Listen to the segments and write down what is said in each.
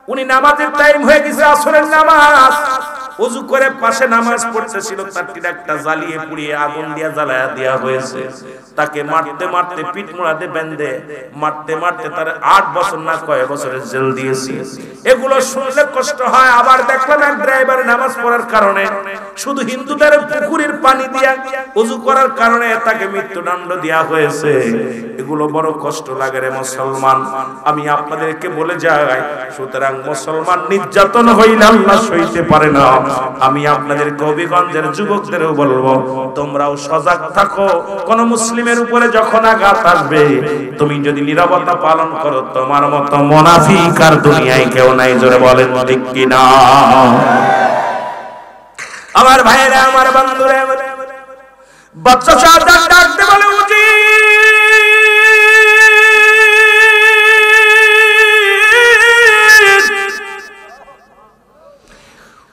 উনি নামাজের টাইম হয়ে গেছে, আসরের নামাজ, ওযু করে পাশে নামাজ পড়তেছিল, তার টিরাকটা জ্বালিয়ে পুড়িয়ে আগুন দিয়া জ্বালায়া দেয়া হয়েছে। তাকে মারতে মারতে পিঠ মোড়াতে বেঁধে মারতে মারতে তার 8 বছর না কয় বছরের জেল দিয়েছে। এগুলো শুনলে কষ্ট হয়। আবার দেখলাম এক ড্রাইভার নামাজ পড়ার কারণে শুধু হিন্দুদের পুকুরের পানি দিয়া ওযু করার কারণে তাকে মৃত্যুদণ্ড দেয়া হয়েছে। এগুলো বড় কষ্ট লাগে রে মুসলমান। আমি আপনাদেরকে বলে যাই, সুতরাং মুসলমান নির্যাতন হইলে আল্লাহ সইতে পারে না। আমি আপনাদের কবিগঞ্জের যুবকদেরও বলবো, তোমরাও সজাগ থাকো। কোন মুসলিমের উপরে যখন আঘাত আসবে, তুমি যদি নীরবতা পালন করো, তোমার মতো মুনাফিক আর দুনিয়ায় কেউ নাই। জোরে বলেন ঠিক কিনা? আমার ভাইরা, আমার বন্ধুরা, বাচ্চা সাদা ডাকতে বলে, উজি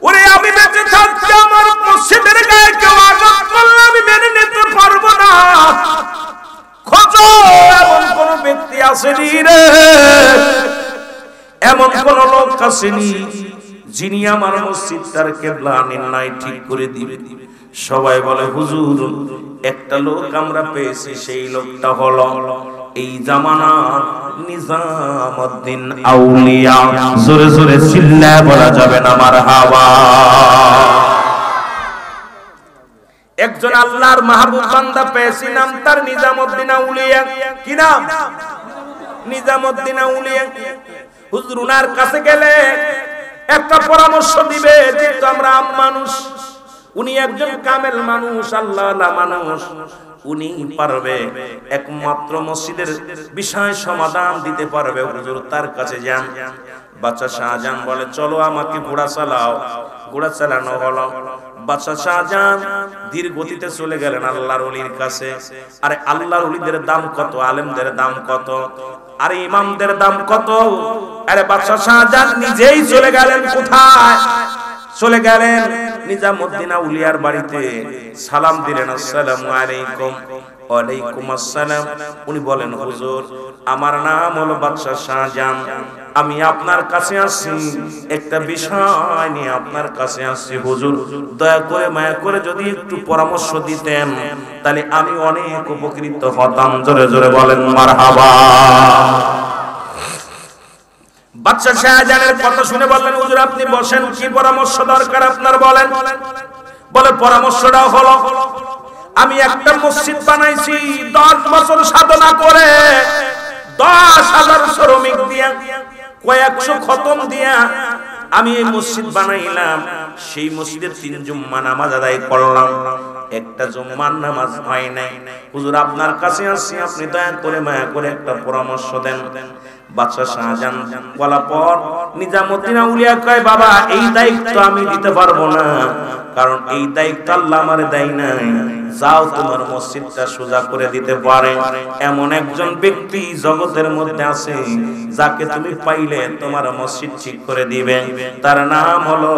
ওরে আমি বেঁচে থাকতে আমার মসজিদের গায়ে কেউ আঘাত করলে আমি মেনে নিতে পারবো না। খোঁজো এমন কোন ব্যক্তি আসেনি রে, এমন কোন লোক আসেনি যিনি আমার মসজিদটার কিবলা নির্ণয় ঠিক করে দিবে। সবাই বলে, হুজুর একটা লোক আমরা পেয়েছি, সেই লোকটা হলো এই জামানার নিজামউদ্দিন আউলিয়া। জোরে জোরে চিল্লায় বলা যাবে না মারহাবা। একজন আল্লাহর মাহবুব বান্দা পেয়েছি, নাম তার নিজামউদ্দিন আউলিয়া। কি নাম? নিজামউদ্দিন আউলিয়া। হুজুর উনার কাছে গেলে একটা পরামর্শ দিবে, যেহেতু আমরা আম মানুষ, উনি একজন কামেল মানুষ, আল্লাহওয়ালা মানুষ, উনি পারবে একমাত্র মসজিদের বিষয় সমাধান দিতে পারবে। হুজুর তার কাছে যান। বাদশা শাহজাহান বলে, চলো আমাকে ঘোড়া চালাও। ঘোড়া চালানো হলো। বাদশা শাহজাহান ধীর গতিতে চলে গেলেন আল্লাহর ওলির কাছে। আরে আল্লাহর ওলিদের দাম কত, আলেমদের দাম কত, আরে ইমামদের দাম কত। আরে বাদশা শাহজাহান নিজেই চলে গেলেন। কোথায় চলে গেলেন? নিজামউদ্দিন আউলিয়ার বাড়িতে। সালাম দিলেন, আসসালামু আলাইকুম। ওয়ালাইকুম আসসালাম। উনি বলেন, হুজুর আমার নাম হলো বাদশা শাহজাহান, আমি আপনার কাছে আসছি, একটা বিষয় নিয়ে আপনার কাছে আসছি। হুজুর দয়া করে মায়া করে যদি একটু পরামর্শ দিতেন, তাহলে আমি অনেক উপকৃত হতাম। জোরে জোরে বলেন মারহাবা। বাদশা শাহজাহানের কথা শুনে বললেন, হুজুর আপনি বসেন, কি পরামর্শ দরকার আপনার বলেন। বলে, পরামর্শটা হলো আমি একটা মসজিদ বানাইছি 10 বছর সাধনা করে, 10,000 শ্রমিক দিয়া, কয়েকশো খতম দিয়া আমি এই মসজিদ বানাইলাম। সেই মসজিদের 3 জুম্মা নামাজ আদায় করলাম, একটা জুম্মার নামাজ হয় নাই। হুজুর আপনার কাছে আসছি, আপনি দয়া করে মায়া করে একটা পরামর্শ দেন। বাদশা শাহজাহান বলা পর নিজামউদ্দিন আউলিয়া কয়, বাবা এই দায়িত্ব আমি দিতে পারবো না, কারণ এই দায়িত্ব আল্লাহ আমারে দেয় নাই। যাও তোমার মসজিদটা সোজা করে দিতে পারে এমন একজন ব্যক্তি জগতের মধ্যে আছে, যাকে তুমি পাইলে তোমার মসজিদ ঠিক করে দিবে। তার নাম হলো,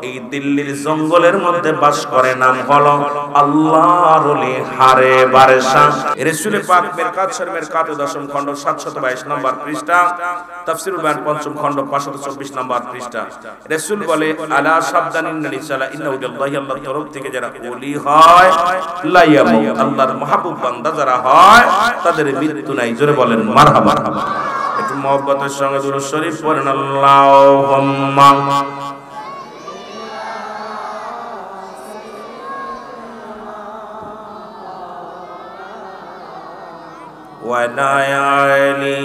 এই দিল্লির জঙ্গলের মধ্যে বাস করে, নাম হলো আল্লাহর ওলি হারে বারশা। রাসূল পাক মিরকাত শরীফের 10ম খণ্ড 722 নম্বর পৃষ্ঠা, তাফসীরুল বায়ান 5ম খণ্ড 524 নম্বর পৃষ্ঠা। রাসূল বলে, আলা সাবধানিন নিসালা ইন্নাহু লিল্লাহি, আল্লাহর তরফ থেকে যারা ওলি হয়, লায়ামু আল্লাহর মাহবুব বান্দা যারা হয়, তাদের মৃত্যু নাই। জোরে বলেন মারহাবা। একটু মহব্বতের সঙ্গে দুরূদ শরীফ পড়েন, আল্লাহুম্মা ওয়ালা আলি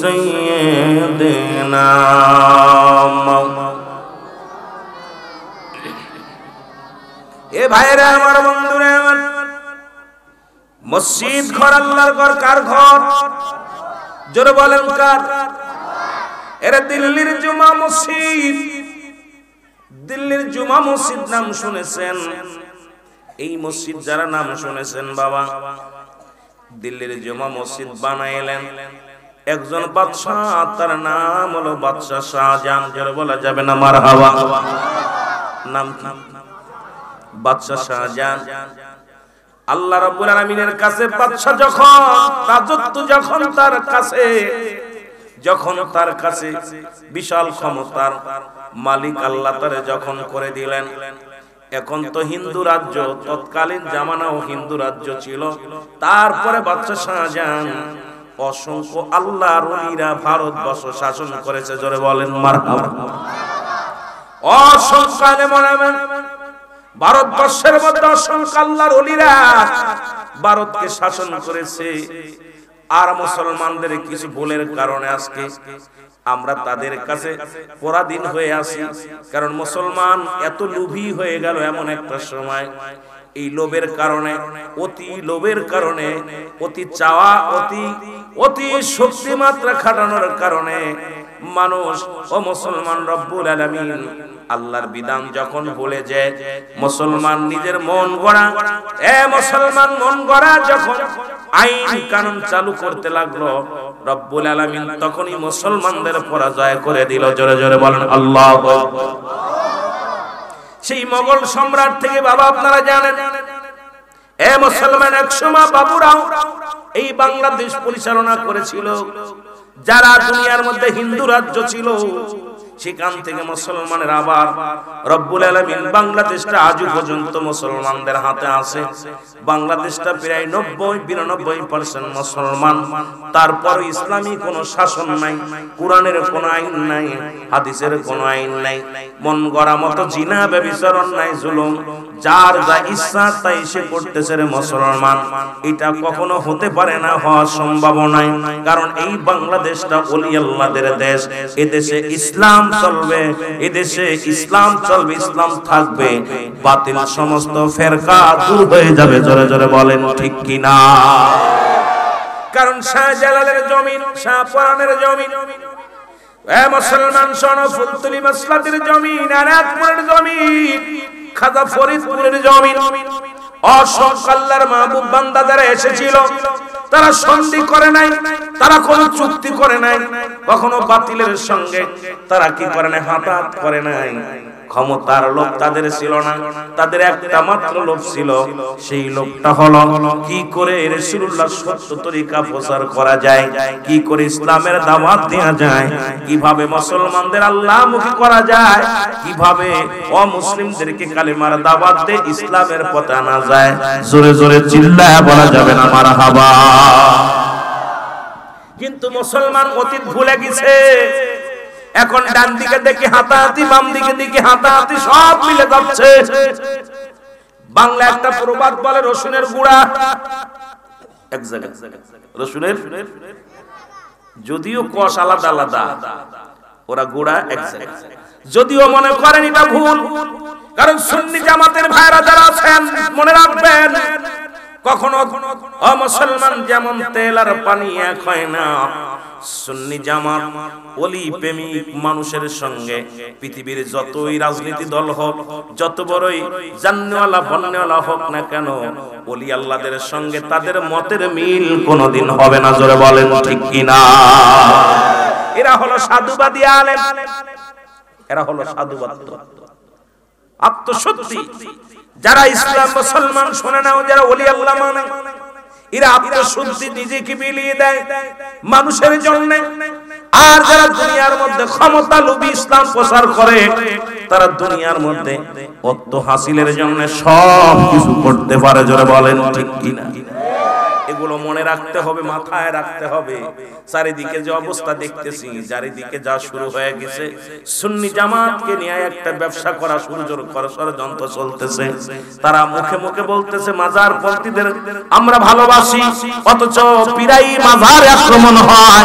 সাইয়্যিদিনা। এ ভাইরা আমার, বন্ধুরা আমার, মসজিদ ঘর আল্লাহর ঘর। কার ঘর? জোরে বলেন কার? এরা দিল্লির জুমা মসজিদ। দিল্লির জুমা মসজিদ নাম শুনেছেন? এই মসজিদ যারা নাম শুনেছেন বাবা, দিল্লির জুমা মসজিদ বানাইলেন একজন বাদশা, তার নাম হলো বাদশা শাহজাহান। জোরে বলা যাবে না মারহাবা। নাম কি? বাদশা শাহজাহান। আল্লাহ রাব্বুল আলামিনের কাছে বাদশা যখন, রাজত্ব যখন তার কাছে, যখন তার কাছে বিশাল ক্ষমতার মালিক আল্লাহ তারে যখন করে দিলেন, এখন তো হিন্দু রাজ্য, তৎকালীন জামানাও হিন্দু রাজ্য ছিল। তারপরে বাদশা শাহজাহান অসংখ্য আল্লাহর ওলিরা ভারতবর্ষ শাসন করেছে। জোরে বলেন মারহাবা। অসংখ্য আলেম ওলামা ভারতবর্ষের মধ্যে অসংখ্য আল্লাহর ওলিরা ভারতকে শাসন করেছে। আর মুসলমানদের কিছু ভুলের কারণে আজকে আমরা তাদের কাছে পরাধীন হয়ে আছি। কারণ মুসলমান এত লোভী হয়ে গেল এমন একটা সময়, এই লোভের কারণে, অতি লোভের কারণে, অতি চাওয়া, অতি শক্তি মাত্রা খাটানোর কারণে মানুষ ও মুসলমান রব্বুল আলামিন আল্লাহর বিধান যখন ভুলে যায়, মুসলমান নিজের মন গড়া মুসলমান মন গড়া যখন আইন কানুন চালু করতে লাগলো, রব্বুল আলামিন তখনই মুসলমানদের পরাজয় করে দিল। জোরে জোরে বলেন আল্লাহু আকবার। সেই মোগল সম্রাট থেকে বাবা আপনারা জানেন, মুসলমান একসময় বাবুরাও এই বাংলাদেশ পরিচালনা করেছিল। যারা দুনিয়ার মধ্যে হিন্দু রাজ্য ছিল, সেখান থেকে মুসলমানের আবার রব্বুল আলামিন বাংলাদেশটা আজও পর্যন্ত মুসলমানদের হাতে আছে। বাংলাদেশটা প্রায় 90-92% মুসলমান। তারপর ইসলামী কোনো শাসন নাই, কোরআনের কোনো আইন নাই, হাদিসের কোনো আইন নাই, মন গড়া মতো জিনা ব্যভিচারণ নাই, জুলুম যার যা ইচ্ছা তাই সে করতেছে রে মুসলমান। এটা কখনো হতে পারে না, হওয়া সম্ভব নয়। কারণ এই বাংলাদেশটা ওলি আল্লাহদের দেশ। এদেশে ইসলাম চলবে, এদেশে ইসলাম চলবে, ইসলাম থাকবে, বাতিল সমস্ত ফেরকা দূর হয়ে যাবে। জোরে জোরে বলেন ঠিক কিনা? কারণ শাহজালালের জমিন, শাহপরানের জমিন, মুসলমান শোনো, ফুলতলি মাসলাতের জমিন, আনাতপুরের জমিন, খাজা ফরিদপুরের জমিন, অসংখ্য আল্লাহর মাহবুব বান্দা যারা এসেছিল, তারা সন্ধি করে নাই, তারা কোনো চুক্তি করে নাই, কখনো বাতিলের সঙ্গে তারা কি করে নাই, হাতাহাত করে নাই। ক্ষমতার লোভ তাদের ছিল না, তাদের একটা মাত্র লোভ ছিল, সেই লোভটা হলো কি করে রাসূলুল্লাহ সত্য তরিকা প্রচার করা যায়, কি করে ইসলামের দাওয়াত দেয়া যায়, কিভাবে মুসলমানদের আল্লাহমুখী করা যায়, কিভাবে অমুসলিমদেরকে কালিমার দাওয়াত দিয়ে ইসলামের পথে আনা যায়। জোরে জোরে চিল্লায়া বলা যাবে না মারহাবা। কিন্তু মুসলমান অতীত ভুলে গেছে। এখন ডান দিকে দেখি হাতাহাতি, বাম দিকে দেখি হাতাহাতি, সব মিলে যাচ্ছে। বাংলা একটা প্রবাদ বলে, রসুনের গুড়া এক জায়গায়, রসুনের যদিও কষ আলাদা আলাদা, ওরা গুড়া এক জায়গায়। যদিও মনে করেন এটা ভুল, কারণ সুন্নি জামাতের ভাইরা যারা আছেন মনে রাখবেন, কখনো মুসলমান যেমন তেল আর পানি এক হয় না, সুন্নি জামাত ওলি প্রেমিক মানুষের সঙ্গে পৃথিবীর যতই রাজনীতি দল হোক, যত বড়ই জান্নাওয়ালা বন্নাওয়ালা হোক না কেন, ওলি আল্লাহদের সঙ্গে তাদের মতের মিল কোনোদিন হবে না। জোরে বলেন ঠিক কিনা? এরা হলো সাধুবাদী আলেম, এরা হলো সাধুবাদ আত্মসত্যি। যারা ইসলাম মুসলমান শোনে না, যারা ওলি আল্লাহ মানে, এরা আত্মশুদ্ধি নিজেকে বিলিয়ে দেয় মানুষের জন্য। আর যারা দুনিয়ার মধ্যে ক্ষমতা লোভী ইসলাম প্রচার করে, তারা দুনিয়ার মধ্যে অর্থ হাসিলের জন্য সব কিছু করতে পারে। জোরে বলেন ঠিক কিনা? এগুলো মনে রাখতে হবে, মাথায় রাখতে হবে। চারিদিকে যে অবস্থা দেখতেছি, চারিদিকে যা শুরু হয়ে গেছে, সুন্নি জামাতকে নিয়ে একটা ব্যবসা করা ষড়যন্ত্র চলতেছে। তারা মুখে মুখে বলতেছে মাজার পন্থীদের আমরা ভালোবাসি, অথচ পীরাই মাজারে আক্রমণ হয়।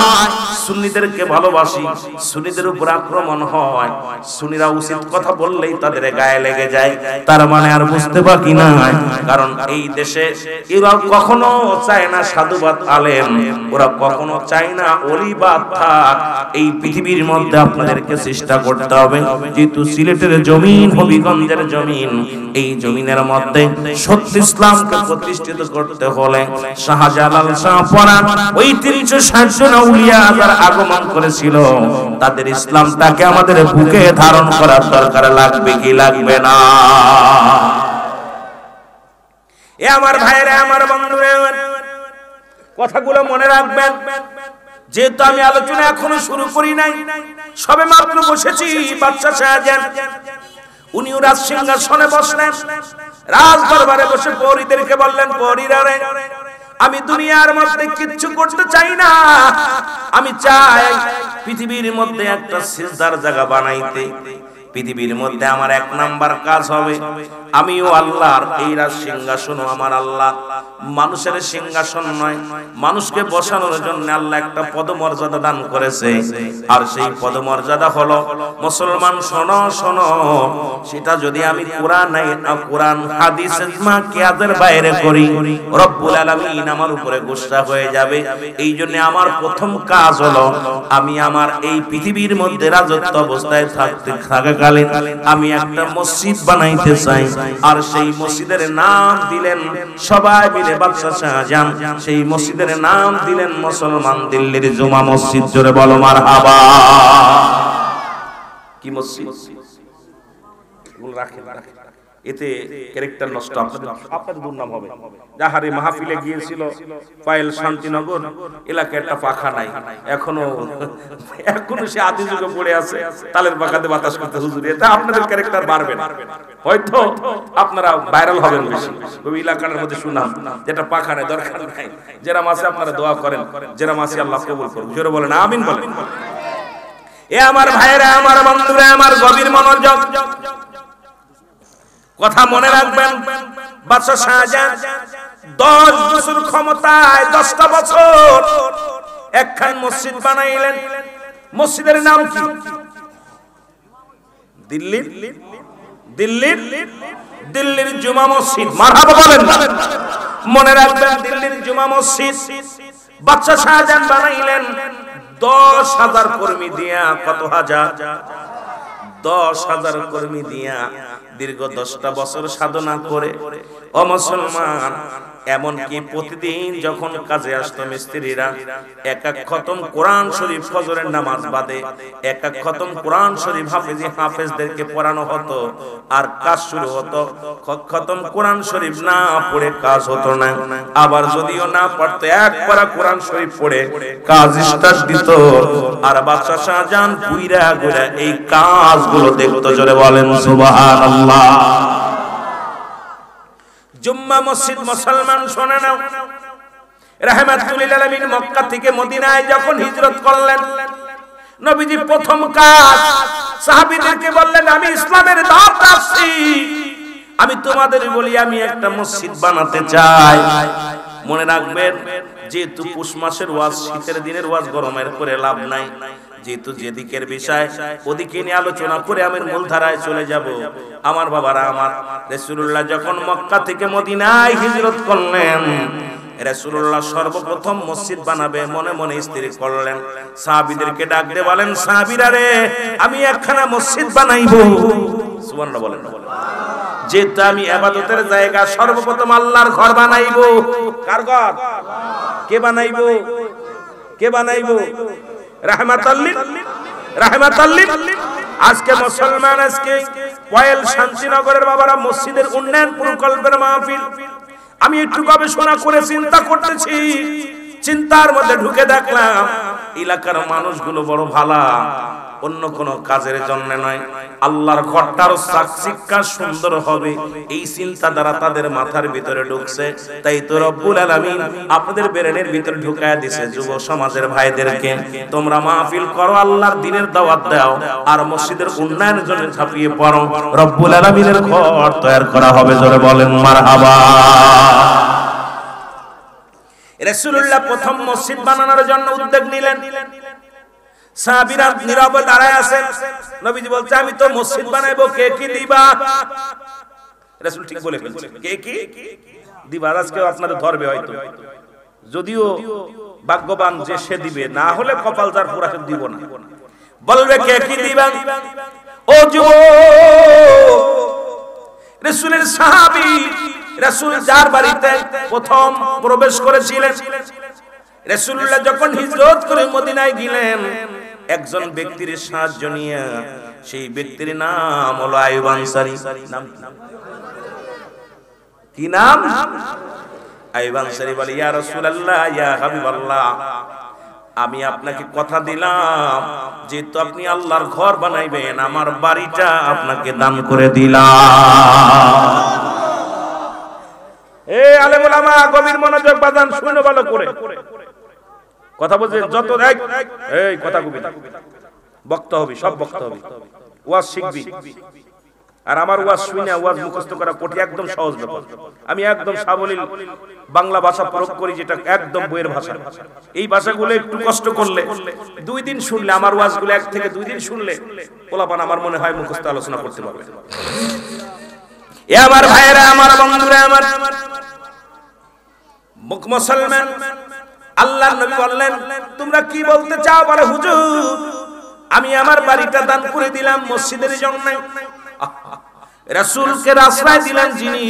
সুন্নিদেরকে ভালোবাসি, সুন্নিদের উপর আক্রমণ হয়। সুন্নিরা উচিত কথা বললেই তাদের গায়ে লেগে যায়। তার মানে আর বুঝতে বাকি নাই, কারণ এই দেশে এরা কখনো চায় না সাধুবাদ আলেম, ওরা কখনো চায় না ওলিবাদ থাক। এই পৃথিবীর মধ্যে আপনাদেরকে চেষ্টা করতে হবে, যেহেতু সিলেটের জমিন হবিগঞ্জের জমিন, এই জমিনের মধ্যে সত্য ইসলামকে প্রতিষ্ঠিত করতে হলে শাহজালাল শাহপরান ওই 360 জন আউলিয়া যারা আগমন করেছিল, তাদের ইসলামটাকে আমাদের বুকে ধারণ করার দরকার লাগবে কি লাগবে না? এ আমার ভাইরা, আমার বন্ধুরা, কথাগুলো মনে রাখবেন। যেহেতু আমি আলোচনা এখনো শুরু করি নাই, সবে মাত্র বসেছি, বাদশা শাহজাহান উনিও রাজ সিংহাসনে বসলেন। রাজ দরবারে বসে পরীদেরকে বললেন, পরীরা রে, আমি দুনিয়ার মধ্যে কিচ্ছু করতে চাই না, আমি চাই পৃথিবীর মধ্যে একটা সিজদার জায়গা বানাইতে। পৃথিবীর মধ্যে আমার এক নাম্বার কাজ হবে, আমিও আল্লাহর এই রাজ সিংহাসন আমার আল্লাহ মানুষের সিংহাসন নয়, মানুষকে বসানোর জন্য আল্লাহ একটা পদমর্যাদা দান করেছে। আর সেই পদমর্যাদা হলো, মুসলমান শোনো শোনো, সেটা যদি আমি কোরআন হাদিস ইজমা কিয়াসের বাইরে করি, রব্বুল আলামিন আমার উপরে গুসা হয়ে যাবে। এই জন্য আমার প্রথম কাজ হলো, আমি আমার এই পৃথিবীর মধ্যে রাজত্ব অবস্থায় থাকাকালীন আমি একটা মসজিদ বানাইতে চাই। আর সেই মসজিদের নাম দিলেন সবাই মিলে বাদশা শাহজাহান, সেই মসজিদের নাম দিলেন মুসলমান দিল্লির জুমা মসজিদ। জোরে বলো মারহাবা। কি মসজিদ? এগুলো রাখেন, এতে ক্যারেক্টার নষ্ট, আপনাদের দুর্নাম হবে। যাহারে মাহফিলে গিয়েছিল পায়েল শান্তিনগর এলাকায় একটা পাখা নাই, এখনো সে আদি যুগে পড়ে আছে, তালের পাখাতে বাতাস করতে হুজুর, এটা আপনাদের ক্যারেক্টার বাড়বে না, হয়তো আপনারা ভাইরাল হবেন বেশি। ওই এলাকার মধ্যে শুনলাম যেটা পাখা নাই, দরকার নাই, যেরাম আছে আপনারা দোয়া করেন, যেরাম আছে আল্লাহ কবুল করুন। জোরে বলেন আমিন বলেন। এ আমার ভাইরা, আমার বন্ধুরা, আমার গভীর মনোযোগ, কথা মনে রাখবেন। বাদশা শাহজাহান 10 বছর ক্ষমতায়, 10টা বছর একখান মসজিদ বানাইলেন। মসজিদের নাম কি? দিল্লির জুমা মসজিদ। মারহাবা বলেন না। মনে রাখবেন, দিল্লির জুমা মসজিদ বাদশা শাহজাহান বানাইলেন 10,000 কর্মী দিয়া। কত হাজার? 10,000 কর্মী দিয়া দীর্ঘ 10টা বছর সাধনা করে। ও মুসলমান, এমনকি প্রতিদিন যখন কাজে আসতো মিস্ত্রিরা, এক খতম কোরআন শরীফ ফজরের নামাজ বাদে এক খতম কোরআন শরীফ হাফেজদেরকে পড়ানো হতো। আর কাজ শুরু হতো, খতম কোরআন শরীফ না পড়ে কাজ হতো না। আবার যদিও না পড়তো, এক পারা কোরআন শরীফ পড়ে কাজ স্টার্ট দিত। আর বাদশা শাহজাহান ঘুরা ঘুরা এই কাজগুলো দেখতো। জোরে বলেন সুবহানাল্লাহ। জুম্মা মসজিদ মুসলমান শোনে নাও, রাহমাতুল লিল আলামিন মক্কা থেকে মদিনায় যখন হিজরত করলেন, নবীজি প্রথম কাজ সাহাবীদেরকে বললেন, আমি ইসলামের দাওয়াত আসছি, আমি তোমাদের বলি আমি একটা মসজিদ বানাতে চাই। মনে রাখবেন, যেহেতু পুষ মাসের ওয়াজ, শীতের দিনের ওয়াজ গরমের করে লাভ নাই, যেহেতু যেদিকের বিষয় ওদিকে নিয়ে আলোচনা করে আমি মূল ধারায় চলে যাব। আমার বাবারা, আমার রাসূলুল্লাহ যখন মক্কা থেকে মদিনায় হিজরত করলেন, রাসূলুল্লাহ সর্বপ্রথম মসজিদ বানাবে মনে মনে স্থির করলেন। সাহাবীদেরকে ডাক দিয়ে বলেন, সাহাবীরা রে, আমি একখানা মসজিদ বানাইবো। সুবহানাল্লাহ বলেন। যেটা আমি ইবাদতের জায়গা, সর্বপ্রথম আল্লাহর ঘর বানাইবো। কার ঘর? কে বানাইবো? কে বানাইবো? রাহমাতাল্লিল। আজকে মুসলমান, আজকে পয়েল শান্তিনগরের বাবারা মসজিদের উন্নয়ন প্রকল্পের মাহফিল। আমি একটু গবেষণা করে চিন্তা করতেছি, চিন্তার মধ্যে ঢুকে দেখলাম এলাকার মানুষগুলো বড় ভালো, অন্য কোন কাজের জন্য নয়, আল্লাহর ঘরটার চাকচিক্যা সুন্দর হবে এই চিন্তা দ্বারা তাদের মাথার ভিতরে ঢুকছে। তাই তো রব্বুল আলামিন আপনাদের ব্রেনের ভিতরে ঢুকায়া দিয়েছে, যুব সমাজের ভাইদেরকে, তোমরা মাহফিল করো, আল্লাহর দ্বীনের দাওয়াত দাও, আর মসজিদের উন্নয়নের জন্য ঝাঁপিয়ে পড়ো। রব্বুল আলামিনের ঘর তৈরি করা হবে। জোরে বলেন মারহাবা। রাসূলুল্লাহ প্রথম মসজিদ বানানোর জন্য উদ্যোগ নিলেন। সাহাবীরা নীরবে দাঁড়ায় আছেন। নবীজি বলছে, আমি তো মসজিদ বানাইবো, কে কি দিবা? রাসূল ঠিক বলে ফেলছে, কে কি দিবা? আজকে আপনাদের ধরবে হয়তো, যদিও ভাগ্যবান যে সে দিবে, না হলে কপাল যার পুরা দিব না। বলবে কে কি দিবা? ও যুবক, রাসূলের সাহাবী, রাসূল যার বাড়িতে প্রথম প্রবেশ করেছিলেন, রাসূলুল্লাহ যখন হিজরত করে মদিনায় গেলেন, একজন ব্যক্তির সাহায্য নিয়ে, সেই ব্যক্তির নাম হলো আইয়ুব আনসারী। নাম কি? নাম আইয়ুব আনসারী। বলে, ইয়া রাসূলুল্লাহ, ইয়া হাবিবাল্লাহ, আমি আপনাকে কথা দিলাম যেহেতু আপনি আল্লাহর ঘর বানাইবেন, আমার বাড়িটা আপনাকে দান করে দিলাম। এই আলেম ওলামা গভীর মনোযোগ বাজান, শুনে ভালো করে কথা বলছেন। যত এই কথা কবি না, বক্তা হবি, সব বক্তা হবি, ওয়াজ শিখবি। আর আমার ওয়াজ শুনে ওয়াজ মুখস্থ করা কঠিন, একদম সহজ ব্যাপার। আমি একদম সাবলীল বাংলা ভাষা প্রয়োগ করি, যেটা একদম বইয়ের ভাষা। এই ভাষাগুলো একটু কষ্ট করলে, 2 দিন শুনলে, আমার ওয়াজগুলো 1 থেকে 2 দিন শুনলে পোলাপান আমার মনে হয় মুখস্থ আলোচনা করতে পারবে। এ আমার ভাইরা, আমার বন্ধুরা, আমার মুসলমান, আল্লাহর নবী বললেন তোমরা কি বলতে চাও? বলে হুজুর আমি আমার বাড়িটা দান করে দিলাম মসজিদের জন্য। রাসূলকে আশ্রয় দিলেন যিনি,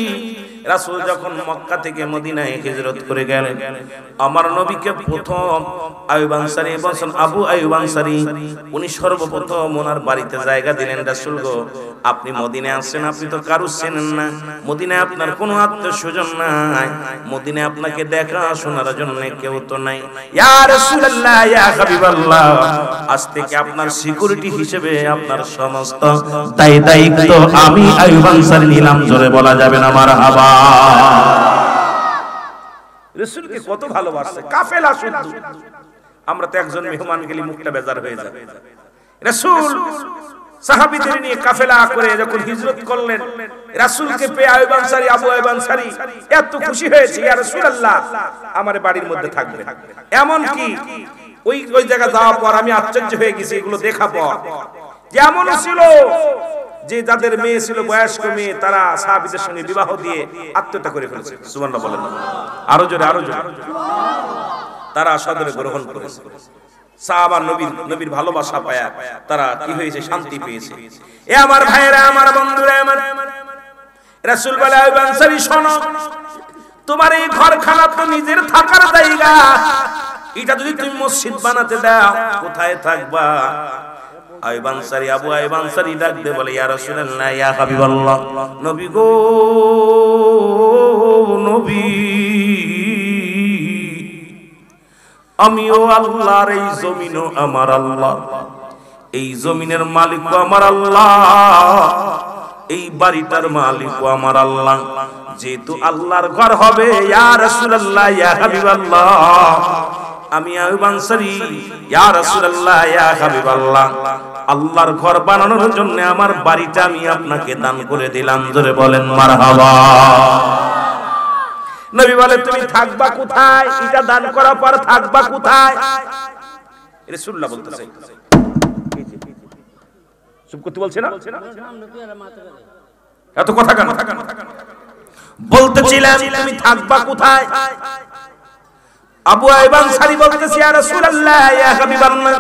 রাসূল যখন মক্কা থেকে মদিনায় হিজরত করে গেলেন, আমার নবীকে প্রথম আইয়ুব আনসারী বলেন, আবু আইয়ুব আনসারী, উনি সর্বপ্রথম ওনার বাড়িতে জায়গা দিলেন। রাসূল গো, আপনি মদিনায় আসছেন, আপনি তো কারো চেনেন না, মদিনায় আপনার কোনো আত্মীয়স্বজন নাই, মদিনায় আপনাকে দেখা শোনার জন্য কেউ তো নাই। ইয়া রাসূলুল্লাহ, ইয়া হাবিবাল্লাহ, আজ থেকে আপনার সিকিউরিটি হিসেবে আপনার সমস্ত দায়িত্ব আমি আইয়ুব আনসারী নিলাম। জোরে বলা যাবে না মারহাবা। রাসূলকে কত ভালোবাসে, কাফেলা শুদ্ধ। আমরা তো একজন মেহমান গেলে মুখটা বেজার হয়ে যায়। রাসূল সাহাবীদের নিয়ে কাফেলা করে যখন হিজরত করলেন, রাসূলকে পেয়ে আইয়ুব আনসারী, আবু আইয়ুব আনসারী এত খুশি হয়েছে, ইয়া রাসূলুল্লাহ আমার বাড়ির মধ্যে থাকবে। এমন কি ওই জায়গা যাওয়ার পর আমি আশ্চর্য হয়ে গেছি, এগুলো দেখা পর যেমন ছিল যে যাদের মেয়ে ছিল বয়স্ক মেয়ে, তারা সাহাবীদের সঙ্গে বিবাহ দিয়ে আত্মহত্যা করে ফেলেছে। সুবহানাল্লাহ বলেন, আরো জোরে, আরো জোরে। তারা সাদরে গ্রহণ করেছে। সাহাবা নবীর ভালোবাসা পায়া তারা কি হয়েছে? শান্তি পেয়েছে। এ আমার ভাইরা, আমার বন্ধুরা, আমার রাসূল বলে আইয়ুব আনসারী শোনো, তোমার এই ঘরখানা তো নিজের থাকার জায়গা, এটা যদি তুমি মসজিদ বানাতে দাও কোথায় থাকবা? আইয়ুব আনসারী, আবু আইয়ুব আনসারী ডাক দিয়ে বলে, ইয়া রাসূলুল্লাহ, ইয়া হাবিবাল্লাহ, নবী গো, নবী, আমিও আল্লাহর, এই জমিনও আমার আল্লাহ, এই জমিনের মালিকও আমার আল্লাহ, এই বাড়িটার মালিকও আমার আল্লাহ। যেহেতু আল্লাহর ঘর হবে, ইয়া রাসূলুল্লাহ, ইয়া হাবিবাল্লাহ, আমি আইয়ুব আনসারী, ইয়া রাসূলুল্লাহ, ইয়া হাবিবাল্লাহ, আল্লাহর ঘর বানানোর জন্য আমার বাড়িটা আমি আপনাকে দান করে দিলাম। জোরে বলেন মারহাবা। নবী বলে তুমি থাকবা কোথায়? এটা দান করার পর থাকবা কোথায়? রাসূলুল্লাহ বলতেছে, চুপ করতে বলছে না, এত কথা কেন? বলতেছিলাম তুমি থাকবা কোথায়? আবু আইয়ুব আনসারী বলতেছে, ইয়া রাসূলুল্লাহ, ইয়া হাবিবাল্লাহ,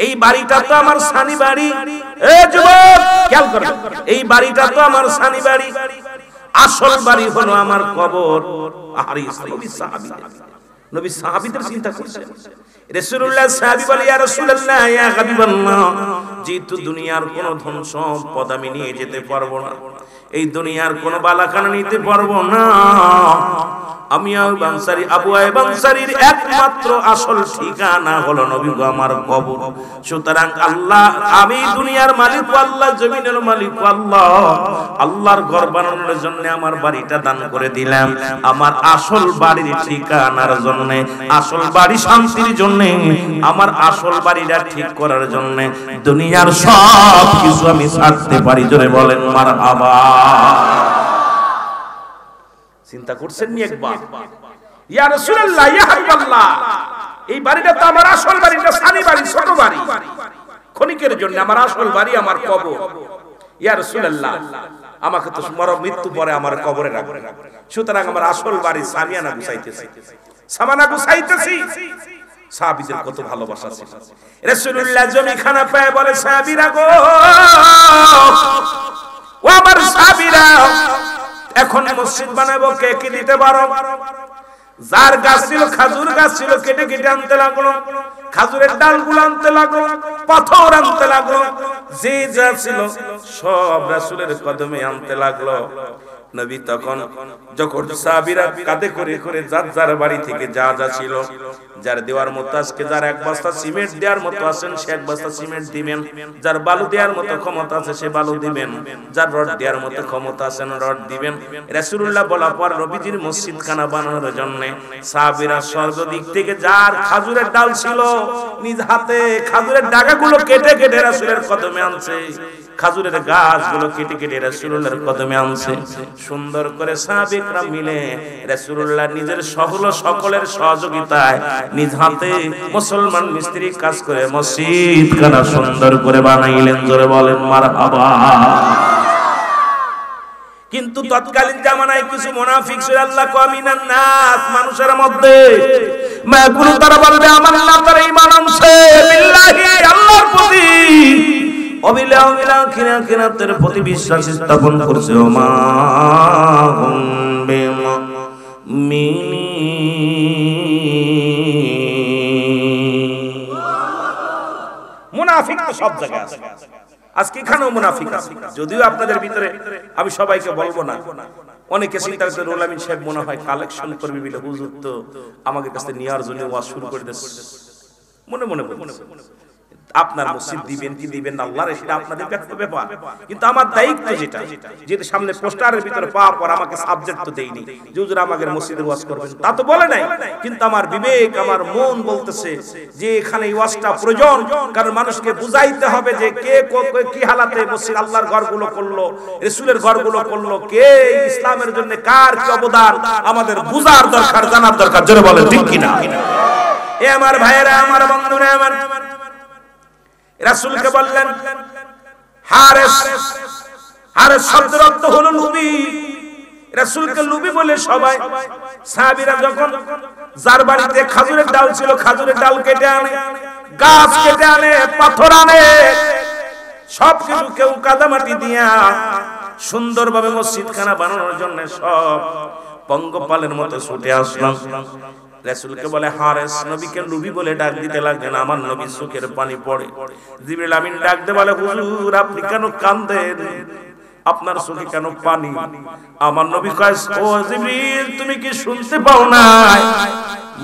এই বাড়িটা তো আমার সানি বাড়ি। এ যুবক খেয়াল করো, এই বাড়িটা তো আমার সানি বাড়ি, আসল বাড়ি হলো আমার কবর। আরে নবী সাহাবীদের চিন্তা করছেন। রাসূলুল্লাহ সাহাবী বলে, ইয়া রাসূলুল্লাহ, ইয়া হাবিবাল্লাহ, যেহেতু দুনিয়ার কোনো ধন সম্পদ আমি নিয়ে যেতে পারবো না, এই দুনিয়ার কোনো বালাখানা নিতে পারবো না, আমি আইয়ুব আনসারী, আবু আইয়ুব আনসারীর একমাত্র আসল ঠিকানা হলো নবী গো আমার কবর। সুতরাং আল্লাহ, আমি দুনিয়ার মালিক আল্লাহ, জমিনের মালিক আল্লাহ, আল্লাহর ঘর বানানোর জন্য আমার বাড়িটা দান করে দিলাম। আমার আসল বাড়ির ঠিকানার জন্য, আসল বাড়ি শান্তির জন্য, আমার আসল বাড়িটা ঠিক করার জন্য দুনিয়ার সব কিছু আমি ছাড়তে পারি। জোরে বলেন মারহাবা। চিন্তা করছেন নি একবার? ইয়া রাসূলুল্লাহ, ইয়া হাবিবাল্লাহ, এই বাড়িটা তো আমার আসল বাড়িটা, সানি বাড়ি, ছোট বাড়ি, ক্ষণিকের জন্য আমার আসল বাড়ি আমার কবর। ইয়া রাসূলুল্লাহ, আমাকে তো মৃত্যু পরে আমার কবরে রাখবেন, সুতরাং আমার আসল বাড়ি সামিয়ানা গুছাইতেছি, সামানা গুছাইতেছি। সাহাবীদের কত ভালোবাসা ছিল। রাসূলুল্লাহ জমিখানা পায় বলে, সাহাবীরা গো, ও আমার সাহাবীরা, এখন মসজিদ বানাবো, কে কি দিতে পারো? যার গাছ ছিল, খাজুর গাছ ছিল, কেটে কেটে আনতে লাগলো, খাজুরের ডালগুলো আনতে লাগলো, পাথর আনতে লাগলো, যে যা ছিল সব রাসূলের কদমে আনতে লাগলো। নবী তখন যখন সাহাবীরা কাঁধে করে করে যার যার বাড়ি থেকে যা যা ছিল, যার দেওয়ার মতো আজকে যার এক বস্তা সিমেন্ট দেওয়ার মতো আছেন সে এক বস্তা সিমেন্ট দিবেন, যার বালু দেওয়ার মতো ক্ষমতা আছে সে বালু দিবেন, যার রড দেওয়ার মতো ক্ষমতা আছেন রড দিবেন। রাসূলুল্লাহ বলা পর নবীজির মসজিদখানা বানানোর জন্য সাহাবীরা স্বর্গ দিক থেকে যার খাজুরের ডাল ছিল নিজ হাতে খাজুরের ডাগাগুলো কেটে কেটে রাসূলের কদমে আনছে, খাজুরের গাছগুলো কেটে কেটে রাসূলুল্লাহর কদমে আনছে। সুন্দর করে সাহাবীরা মিলে রাসূলুল্লাহ নিজের সকলের সহযোগিতায় নিজ হাতে মুসলমান মিস্ত্রি কাজ করে মসজিদখানা সুন্দর করে বানাইলেন। জোরে বলেন মারহাবা। কিন্তু তৎকালীন জামানায় কিছু মুনাফিক ছিল, আল্লাহ কামিনান নাস, মানুষের মধ্যে মাগুলো তারা বলবে আমার না তারা ঈমান আনছে বিল্লাহি, আল্লাহর প্রতি অবিলাখিরাতের প্রতি বিশ্বাস স্থাপন করছে। ওমা হুম মুনাফিক তো সব জায়গায় আছে, আজকে এখানেও মুনাফিক আছে। যদিও আপনাদের ভিতরে আমি সবাইকে বলবো না, অনেকে চিন্তা করছে রুহুল আমিন সাহেব মনে হয় কালেকশন করবে বলে হুজুর তো আমাদের কাছে নেওয়ার জন্য ওয়াজ শুরু করে দিয়েছে। মনে মনে আপনার মসজিদ দিবেন কি দিবেন না আল্লাহর সেটা আপনাদের ব্যক্তিগত ব্যাপার, কিন্তু আমার দায়িত্ব যেটা সামনে পোস্টারের ভিতরে পাওয়ার পর আমাকে সাবজেক্ট তো দেইনি যে হুজুর আমাদের মসজিদে ওয়াজ করবেন, তা তো বলে নাই। কিন্তু আমার বিবেক আমার মন বলতেছে যে এখানে এই ওয়াজটা প্রয়োজন, কারণ মানুষকে বুঝাইতে হবে যে কে কি হালাতে মসজিদ আল্লাহর ঘরগুলো করলো, রাসূলের ঘরগুলো করলো, কে ইসলামের জন্য কার কি অবদান আমাদের বুঝার দরকার, জানার দরকার। জোরে বলেন ঠিক কিনা? এ আমার ভাইয়েরা, আমার বন্ধুরা, আমার রাসূলকে বললেন হারেস। হারেস শব্দের অর্থ হলো লুবি। রাসূলকে লুবি বলে সবাই সাহাবীরা যখন যার বাড়িতে খাজুরের ডাল ছিল খাজুরের ডাল কেটে আনে, গাছ কেটে আনে, পাথর আনে, সবকিছু কেউ কাদামাটি দিয়া সুন্দরভাবে মসজিদখানা বানানোর জন্য সব পঙ্গপালের মতো ছুটে আসলাম। রাসূলকে বলে হারেস, নবীকে লুবি বলে ডাক দিতে লাগলেন। আমার নবীর চোখের পানি পড়ে। জিবরিল আমিন ডাক দিয়ে বলে হুজুর আপনি কেন কাঁদেন, আপনার চোখে কেন পানি? আমার নবী কয় ও জিবরিল তুমি কি শুনতে পাও না,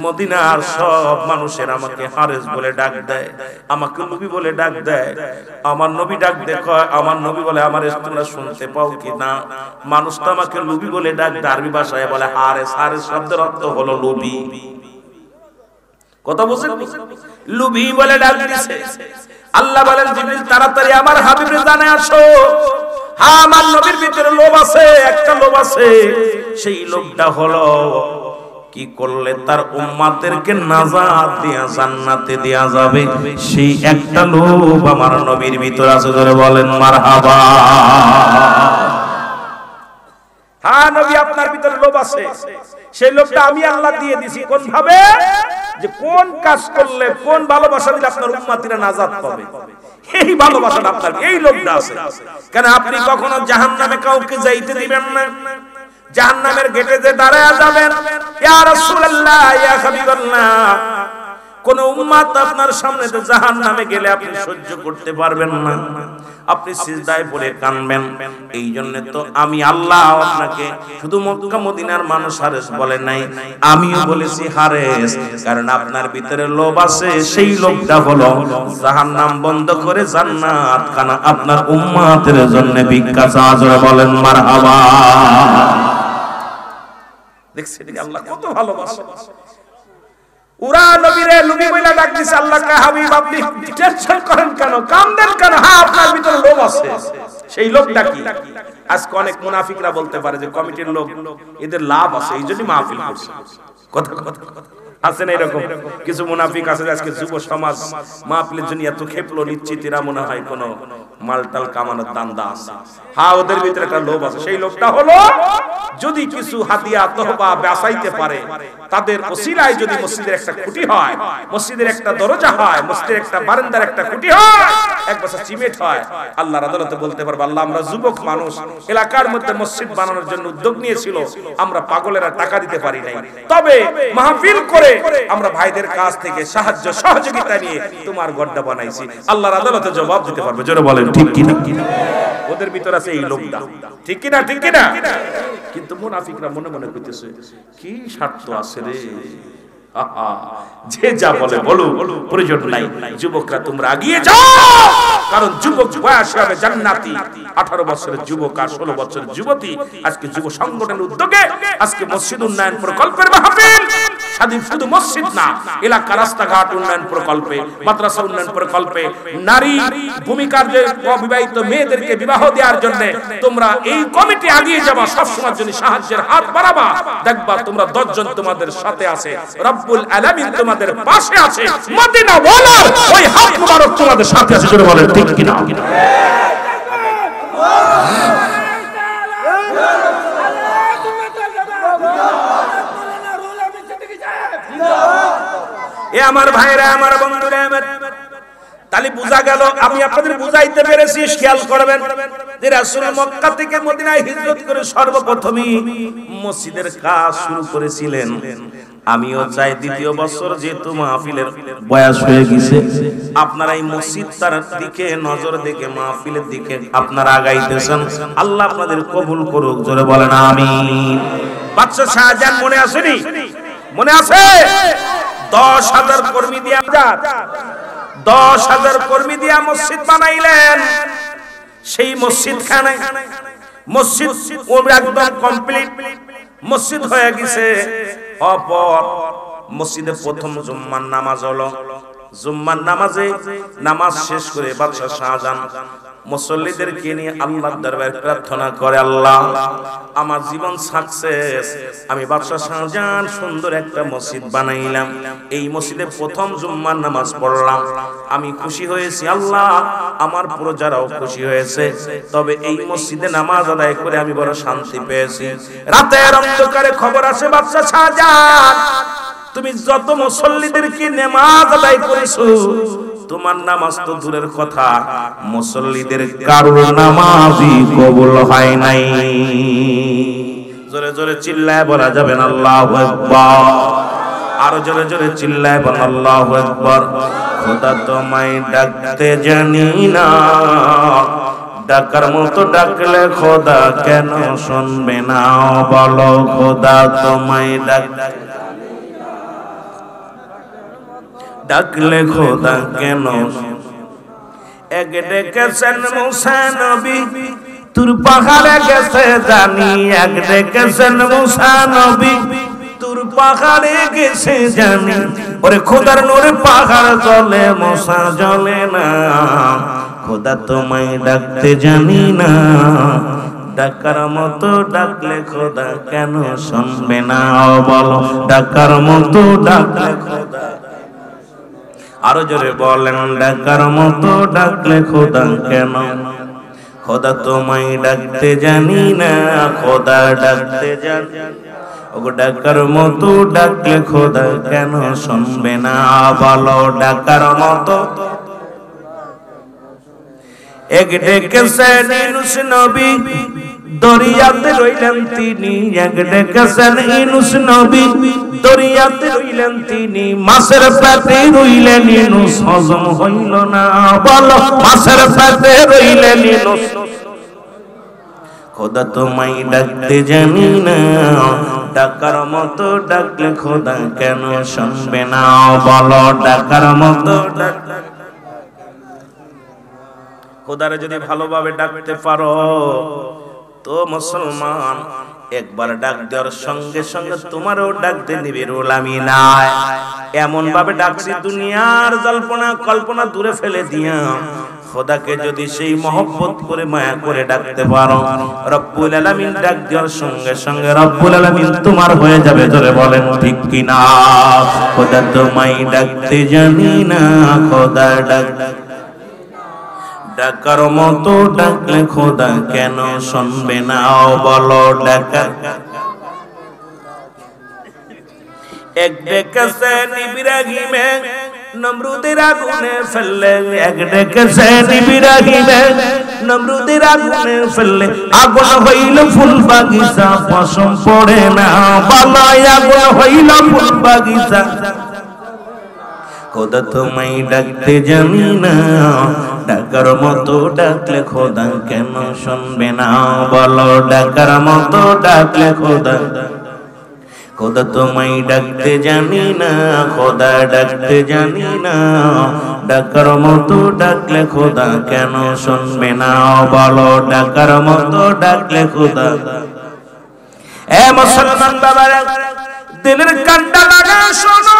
মদিনার সব মানুষের আমাকে হারেস বলে ডাক দেয়, আমাকে নবী বলে ডাক দেয়। আমার নবী ডাক দেয়, আমার নবী বলে আমার তোমরা শুনতে পাও কি না? মানুষ তো আমাকে লুবি বলে ডাক দেয়, আরবি ভাষায় বলে হারেস। হারেস শব্দের অর্থ হলো লুবি। কথা বুঝছেন? লুবি বলে ডাক দিছে। আল্লাহ বলেন জিবরিল তাড়াতাড়ি আমার হাবিবের জানে আসো। হ্যাঁ আমার নবীর ভিতরে লোভ আছে, একটা লোভ আছে, সেই লোভটা হলো কি করলে তার উম্মতদেরকে নাজাত দিয়া জান্নাতে দেয়া যাবে, সেই একটা লোভ আমার নবীর ভিতরে আছে। জোরে বলেন মারহাবা। হ্যাঁ নবী আপনার ভিতরে লোভ আছে, সেই লোভটা আমি আল্লাহ দিয়ে দিছি। কোন ভাবে? যে কোন কাজ করলে, কোন ভালোবাসা দিলে আপনার উম্মতিরা নাজাত পাবে, এই ভালোবাসাটা আপনার, এই লোভটা আছে। কেন আপনি কখনো জাহান্নামে কাউকে যাইতে দিবেন না, জাহান্নামের গেটে যে দাঁড়ায়া যাবেন, ইয়া রাসূলুল্লাহ ইয়া হাবিবাল্লাহ, কোন উম্মত আপনার সামনে তো জাহান্নামে গেলে আপনি সহ্য করতে পারবেন না, আপনি সিজদায় পড়ে কাঁদবেন। এই জন্য তো আমি আল্লাহ আপনাকে শুধু মক্কা মদিনার মানুষ হারেস বলে নাই, আমিও বলেছি হারেস, কারণ আপনার ভিতরে লোভ আছে, সেই লোভটা হলো জাহান্নাম বন্ধ করে জান্নাত খানা আপনার উম্মতের জন্য ভিক্ষা চাওয়া। জোরে বলেন মারহাবা। দেখছেন আল্লাহ কত ভালোবাসে। উরা নবীরে লুবি বইলা ডাক দিছে। আল্লাহ কা হাবিব আপনি টেনশন করেন কেন, কাঁদেন কেন? হ্যাঁ আপনার ভিতরে লোভ আছে, সেই লোভটা কি? আজকে অনেক মুনাফিকরা বলতে পারে যে কমিটির লোক, এদের লাভ আছে এই জন্য মাহফিল করছে। কথা আছে না এরকম কিছু মুনাফিক আছে আজকে যুব সমাজ মাহফিলের জন্য এত খেপলো, নিশ্চিত এরা মনে হয় কোন মালটাল কামানোর দান্দা আছে। হ্যাঁ ওদের ভিতরে একটা লোভ আছে, সেই লোভটা হলো যদি কিছু হাদিয়া তহবা বাঁচাইতে পারে, তাদের ওসিলায় যদি মসজিদের একটা খুঁটি হয়, মসজিদের একটা দরজা হয়, মসজিদের একটা বারান্দার একটা খুঁটি হয়, এক বছর সিমেন্ট হয়, আল্লাহর আদালতে বলতে পারবে আল্লাহ আমরা যুবক মানুষ এলাকার মধ্যে মসজিদ বানানোর জন্য উদ্যোগ নিয়েছিল, আমরা পাগলেরা টাকা দিতে পারি নাই, তবে মাহফিল করে আমরা ভাইদের কাছ থেকে সাহায্য সহযোগিতা নিয়ে তোমার গড়টা বানাইছি, আল্লাহর আদালতে জবাব দিতে পারবে। জোরে বলেন ঠিক কি না? ওদের ভিতর আছে এই লোকটা, ঠিক কি না? ঠিক কি না? কিন্তু মুনাফিকরা মনে মনে কইতেছে কি স্বার্থ আছে রে, যে যা বলে বলো, প্রয়োজন নাই। যুবকরা তোমরা এগিয়ে যাও, কারণ যুবক বয়সে হবে জান্নাতি। 18 বছরের যুবক আর 16 বছরের যুবতী আজকে যুব সংগঠনের উদ্যোগে আজকে মসজিদ উন্নয়ন প্রকল্পের মাহফিল। স্বাধীন শুধু মসজিদ না, এলাকা রাস্তাঘাট উন্নয়ন প্রকল্পে, মাদ্রাসা উন্নয়ন প্রকল্পে, নারী ভূমিকার যে অবিবাহিত মেয়েদেরকে বিবাহ দেওয়ার জন্য তোমরা এই কমিটি এগিয়ে যাবা, সবসময়ের জন্য সাহায্যের হাত বাড়াবা। দেখবা তোমরা 10 জন তোমাদের সাথে আছে, রব্বুল আলামিন তোমাদের পাশে আছে, মদিনা ওয়ালার ওই হাত মুবারক তোমাদের সাথে আছে। জোরে বলেন ঠিক কি না? এ আমার ভাইরা, আমার বন্ধুরা, তাহলে বোঝা গেল, আমি আপনাদের বুঝাইতে পেরেছি। খেয়াল করবেন যে রাসূল মক্কা থেকে মদিনায় হিজরত করে সর্বপ্রথমই মসজিদের কাজ শুরু করেছিলেন। আমিও চাই দ্বিতীয় বছর যেহেতু মাহফিলের বয়স হয়ে গেছে, আপনারা এই মসজিদটার দিকে নজর দিকে মাহফিলের দিকে আপনারা আগাইতেছেন। আল্লাহ আপনাদের কবুল করুক। জোরে বলেন আমিন। বাদশা শাহজাহান মনে আসেনি? মনে আছে? 10,000 কর্মী দিয়ে 10,000 কর্মী দিয়ে মসজিদ বানাইলেন। সেই মসজিদ খানে মসজিদ একদম কমপ্লিট মসজিদ হয়ে গেছে। অপর মসজিদে প্রথম জুম্মার নামাজ হলো। জুম্মার নামাজে নামাজ শেষ করে বাদশা শাহজাহান মুসল্লিদেরকে নিয়ে আল্লাহর দরবারে প্রার্থনা করে, আল্লাহ আমার জীবন সাকসেস, আমি বাদশা শাহজাহান সুন্দর একটা মসজিদ বানাইলাম, এই মসজিদে প্রথম জুম্মার নামাজ পড়লাম, আমি খুশি হয়েছি, আল্লাহ আমার প্রজারাও খুশি হয়েছে, তবে এই মসজিদে নামাজ আদায় করে আমি বড় শান্তি পেয়েছি। রাতের অন্ধকারে খবর আসে, বাদশা শাহজাহান তুমি যত মুসল্লিদেরকে নামাজ আদায় করেছো, তোমার নামাজ তো দূরের কথা, মুসল্লিদের কারোর নামাজই কবুল হয় নাই। জোরে জোরে চিল্লায় বলা যাবে না আল্লাহু আকবার? আরো জোরে জোরে চিল্লায় বল আল্লাহু আকবার। খোদা তোমায় ডাকতে জানি না, ডাকার মতো ডাকলে খোদা কেন শুনবে না? বলো খোদা তোমায় ডাকলে খোদা কেন? এক ডেকেছেন মুসা নবী তুর পাহাড়ে গেছে জানি, এক ডেকেছেন মুসা নবী তুর পাহাড়ে গেছে জানি, ওরে খোদার নূরে পাহাড় জ্বলে মুসা জ্বলে না, খোদা তোমায় ডাকতে জানি না, ডাকার মতো ডাকলে খোদা কেন শুনবে না? বলো ডাকার মতো ডাকলে খোদা, আরো জোরে বলেন ডাকার মতো ডাকলে খোদা কেন? খোদা তোমায় ডাকতে জানি না, খোদা ডাকতে জানি, ওগো ডাকার মতো ডাকলে খোদা কেন শুনবে না? বলো ডাকার মতো। এক ডেকেছেন ইউনুস নবী দরিয়াতে রইলেন তিনি, এক ডেকেছেন ইউনুস নবী দরিয়াতে রইলেন তিনি, মাছের পেটে রইলেন ইউনুস হজম হইল না, বলো মাছের পেটে রইলেন ইউনুস। খোদা তোমায় ডাকতে জানি না, ডাকার মতো ডাকলে খোদা কেন শুনবে না? বলো ডাকার মতো ডাকলে। খোদারে যদি ভালোভাবে ডাকতে পারো তো মুসলমান, একবার ডাক দেওয়ার সঙ্গে সঙ্গে তোমারও ডাকতে নিবে রুল আমি নাই। এমন ভাবে ডাকছি দুনিয়ার জল্পনা কল্পনা দূরে ফেলে দিয়া খোদাকে যদি সেই মহব্বত করে মায়া করে ডাকতে পারো, রব্বুল আলামিন ডাক দেওয়ার সঙ্গে সঙ্গে রব্বুল আলামিন তোমার হয়ে যাবে। জোরে বলেন ঠিক কি না? খোদা তোমায় ডাকতে জানি না, খোদা ডাকার মতো ডাকলে খোদা কেন শুনবে না? বলো ডাকা। এক ডেকেছেন ইব্রাহিমে নমরুদের আগুনে ফেললে, এক ডেকেছেন ইব্রাহিমে নমরুদের আগুনে ফেললে, আগুন হইল ফুল বাগিচা পশম পড়ে না, বলো আগুন হইল ফুল বাগিচা। খোদা তোমায় ডাকতে জানি না, ডাকার মতো ডাকলে খোদা কেন শুনবে না? বলো ডাকার মতো ডাকলে খোদা, খোদা তোমায় ডাকতে জানি না, খোদা ডাকতে জানি না, ডাকার মতো ডাকলে খোদা কেন শুনবে না? বলো ডাকার মতো ডাকলে খোদা। এ মুসলমান বাবারা, দিলের কান্ডা লাগা শোনো,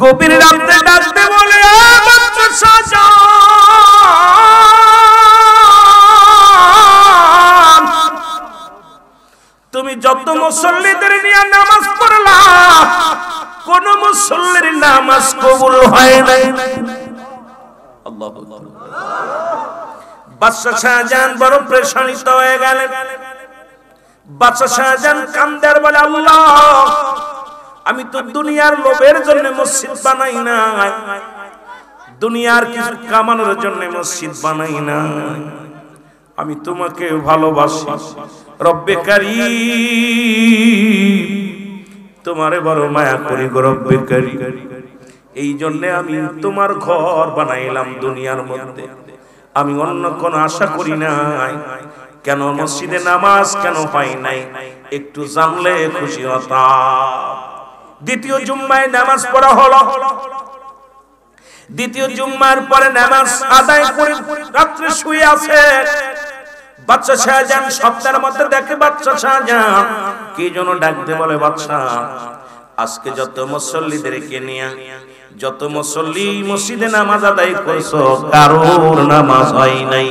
গভীর রাতে ডাকতে বলে বাচ্চা শাহজাহান, তুমি যত মুসল্লিদের নিয়ে নামাজ পড়লা, কোন মুসল্লির নামাজ কবুল হয় নাই। আল্লাহু আকবার। বাদশা শাহজাহান বড় পেরেশানিত হয়ে গেলেন। বাদশা শাহজাহান কান্দে আর বলে, আল্লাহ, আমি তো দুনিয়ার লোভের জন্য মসজিদ বানাই না, দুনিয়ার কিছু কামানোর জন্য মসজিদ বানাই না, আমি তোমাকে ভালোবাসি রব্বে কারীম, তোমারে বড় মায়া করি গো রব্বে কারীম, এই জন্য আমি তোমার ঘর বানাইলাম দুনিয়ার মধ্যে, আমি অন্য কোনো আশা করি নাই। কেন মসজিদে নামাজ কেন হয় নাই একটু জানলে খুশি হতাম। দ্বিতীয় জুম্মায় নামাজ পড়া হলো। দ্বিতীয় জুম্মার পরে নামাজ আদায় করে রাত্রে শুয়ে আছে। বাদশা শাহজাহান স্বপ্নের মধ্যে দেখে বাদশা শাহজাহান কি যেন ডাকতে বলে, বাদশা, আজকে যত মুসল্লিদেরকে নিয়ে যত মুসল্লি মসজিদে নামাজ আদায় করছো, কারোর নামাজ হয় নাই।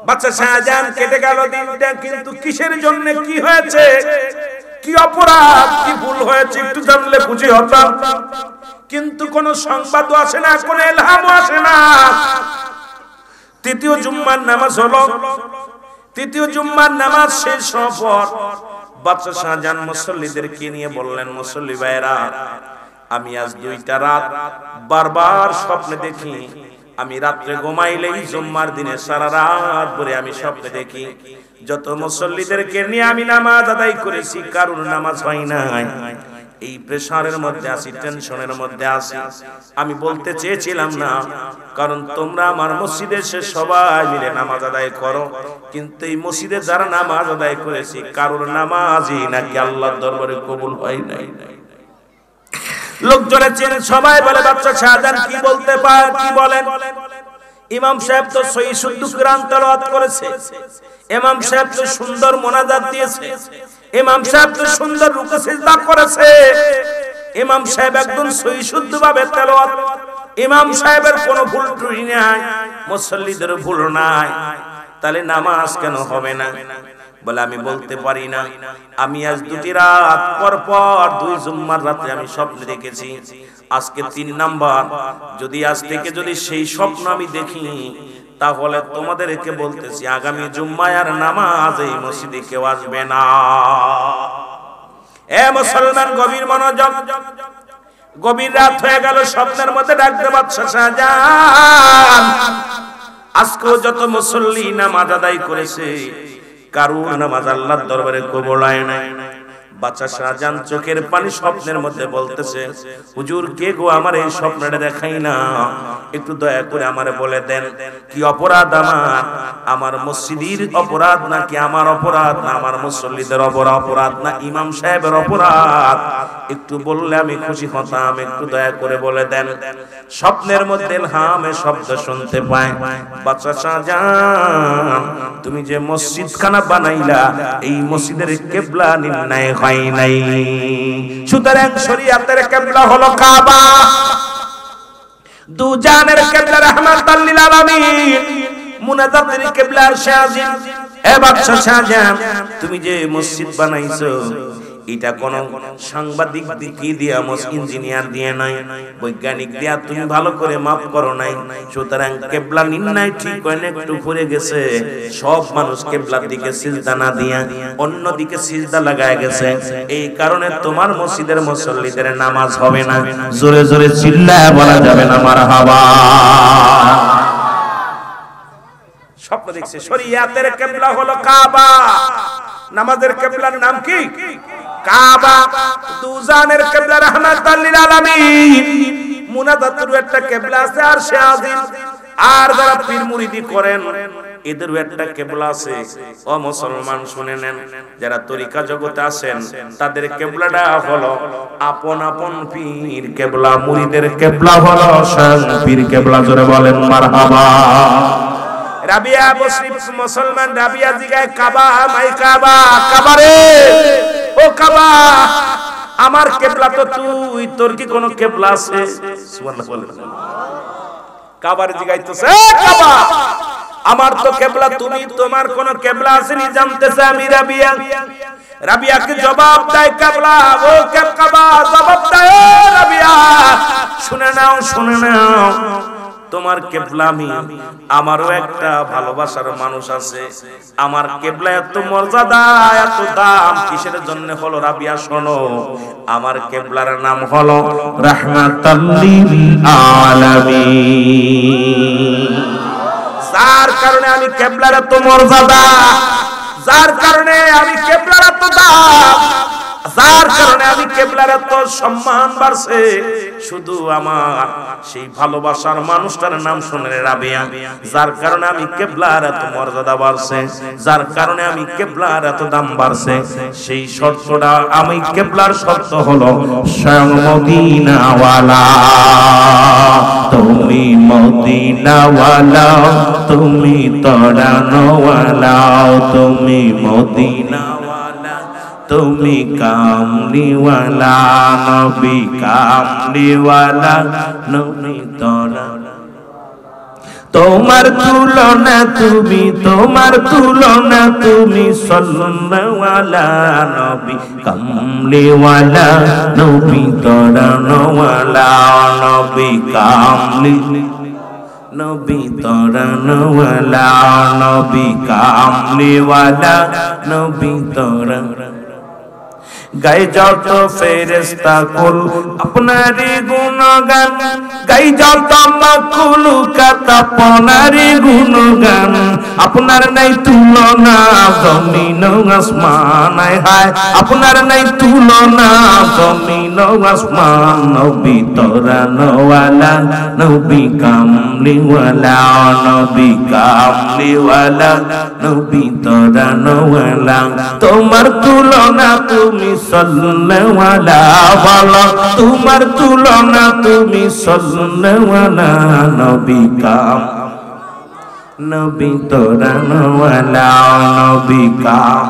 বাদশা শাহজাহান কেটে গেল দিনটা, কিন্তু কিসের জন্য, কি হয়েছে, কি অপরাধ, কি ভুল হয়েছে একটু জানলে খুশি হতাম। কিন্তু কোন সংবাদও আসে না, কোন ইলহামও আসে না। তৃতীয় জুম্মার নামাজ হলো। তৃতীয় জুম্মার নামাজ শেষ হওয়ার পর বাদশা শাহজাহান মুসল্লিদেরকে নিয়ে বললেন, মুসল্লি ভাইরা, আমি আজ 2টা রাত বারবার স্বপ্নে দেখি, আমি রাত্রে ঘুমাইলেই জুম্মার দিনে সারা রাত ভরে আমি স্বপ্নে দেখি যত মুসল্লিদেরকে নিয়ে আমি নামাজ আদায় করেছি, কারোর নামাজ হয় নাই। এই প্রেসারের মধ্যে আছি, টেনশনের মধ্যে আছি। আমি বলতে চেয়েছিলাম না, কারণ তোমরা আমার মসজিদে এসে সবাই মিলে নামাজ আদায় করো, কিন্তু এই মসজিদে যারা নামাজ আদায় করেছি, কারোর নামাজই নাকি আল্লাহর দরবারে কবুল হয় নাই। লোকজনে চেনে, সবাই বলে বাদশা শাহজাহান কি বলতে পারে, কি বলেন? ইমাম সাহেব তো সহিহ শুদ্ধ কোরআন তেলাওয়াত করেছে, ইমাম সাহেব তো সুন্দর মোনাজাত দিয়েছে, ইমাম সাহেব তো সুন্দর রুকু সিজদা করেছে, ইমাম সাহেব একদম সহিহ শুদ্ধ ভাবে তেলাওয়াত, ইমাম সাহেবের কোনো ভুল ত্রুটি নাই, মুসল্লিদের ভুল নাই, তাহলে নামাজ কেন হবে না? বলে আমি বলতে পারি না, আমি আজ 2টি রাত পর পর 2 জুম্মার রাতে আমি স্বপ্ন দেখেছি, আজকে 3 নাম্বার। যদি আজ থেকে যদি সেই স্বপ্ন আমি দেখি, তাহলে তোমাদেরকে বলতেছি আগামী জুম্মায় আর নামাজ এই মসজিদে কেউ আসবে না। এ মুসলমান, গভীর মনোযোগ। গভীর রাত হয়ে গেল, স্বপ্নের মধ্যে ডাকতে বাদশা শাহজাহান, আজকেও যত মুসল্লি নামাজ আদায় করেছে, কারুর নামাজ আল্লাহর দরবারে কবুল হয় নাই। বাদশা শাহজাহান চোখের পানি স্বপ্নের মধ্যে বলতেছে, হুজুর কে গো, আমার এই স্বপ্নটা দেখাই না, একটু দয়া করে আমারে বলে দেন কি অপরাধ আমার, আমার মসজিদের অপরাধ নাকি আমার অপরাধ, না আমার মুসল্লিদের অপরাধ, না ইমাম সাহেবের অপরাধ, একটু বললে আমি খুশি হতাম, একটু দয়া করে বলে দেন। স্বপ্নের মধ্যে ইলহামে শব্দ শুনতে পায়, বাদশা শাহজাহান, তুমি যে মসজিদখানা বানাইলা, এই মসজিদের কিবলা নির্ণয় হয় নাই, সুতরাং শরীয়তের কিবলা হলো কাবা, দুজানের কিবলা রাহমাতাল লিল আলামিন, মুনাজাতের কিবলা শাহজিন। এ বাদশা শাহজাহান, তুমি যে মসজিদ বানাইছো, এটা কোন সাংবাদিক দিকে দিয়া, ইঞ্জিনিয়ার দিয়ে নাই, বৈজ্ঞানিক দিয়া তুমি ভালো করে মাপ করো নাই, সুতরাং কিবলা নির্ণয় ঠিক হয় না, একটু ঘুরে গেছে, সব মানুষ কিবলার দিকে সিজদা না দিয়া অন্য দিকে সিজদা লাগায় গেছে, এই কারণে তোমার মসজিদের মুসল্লিদের নামাজ হবে না। জোরে জোরে চিল্লায় বলা যাবে না মারহাবা। স্বপ্ন দেখছে। শরিয়াতের কিবলা হলো কাবা, নামাজের কিবলার নাম কি? কাবা। দুজানের কিবলা রাহমাতাল লিল আলামিন। মুনাজাতের একটা কিবলা আছে আরশে আজিম। আর যারা পীর মুরিদি করেন এদেরও একটা কিবলা আছে। ও মুসলমান শুনে নেন, যারা তরিকা জগতে আছেন তাদের কিবলাটা হলো আপন আপন পীর কিবলা, মুরিদের কিবলা হলো স্বয়ং পীর কিবলা। জোরে বলেন মারহাবা। রাবিয়া মুসলিম মুসলমান রাবিয়া জিগায় কাবা, মাই কাবা, কাবা রে ও কাবা, আমার কিবলা তো তুই, তোর কি কোনো কিবলা আছে? সুবহানাল্লাহ বলেন। কাবার জিগাইতেছে, এ কাবা, আমার তো কিবলা তুমি, তোমার কোন কিবলা আছে নি জানতেছে আমি রাবিয়া। রাবিয়াকে জবাব দেয় কিবলা, ও কাবা জবাব দেয়, ও রাবিয়া শুনে নাও, শুনে নাও, তোমার কিবলা আমি, আমারও একটা ভালোবাসার মানুষ আছে। আমার কিবলা এত মর্যাদা, এত দাম কিসের জন্য হলো? রাবিয়া শোনো, আমার কিবলার নাম হলো রাহমাতাল লিল আলামিন। যার কারণে আমি কিবলার এত মর্যাদা, যার কারণে আমি কিবলার এত দাম, যার কারণে আমি কিবলার এত সম্মান বাড়ছে, শুধু আমার সেই ভালোবাসার মানুষটার নাম শুনে রাবিয়া। যার কারণে আমি কিবলার এত মর্যাদা বাড়ছে, যার কারণে আমি কিবলার এত দাম বাড়ছে, সেই শর্তটা আমি কিবলার শর্ত হলো স্বয়ং মদিনাওয়ালা। তুমি মদিনাওয়ালা, তুমি তরানোওয়ালা, তুমি মদিনাওয়ালা, তুমি কামলিওয়ালা, নবী কামলিওয়ালা, নবী তরানো। তোমার তুলনা তুমি, তোমার তুলনা তুমি, সাল্লাল্লাহু আলা নবী কামলিওয়ালা, নবী তরানোওয়ালা, নবী কামলি, নবী তরানোওয়ালা, নবী কামলিওয়ালা, নবী তরানো। গাই যত ফেরেশতা কুল আপনারই গুণগান, গাই যত মাখলুকাত আপনারই গুণগান। আপনার নাই তুলনা জমিন আসমান, হায় আপনার নাই তুলনা জমিন আসমান। নবী তরানোওয়ালা, নবী কামলিওয়ালা, নবী কামলিওয়ালা, নবী তরানোওয়ালা। তোমার তুলনা তুমি সাল্লাল্লাহু আলা ওয়ালা, তোমার তুলনা তুমি সাল্লাল্লাহু আলা নবী কাম, নবী তরানোওয়ালা, নবী কাম।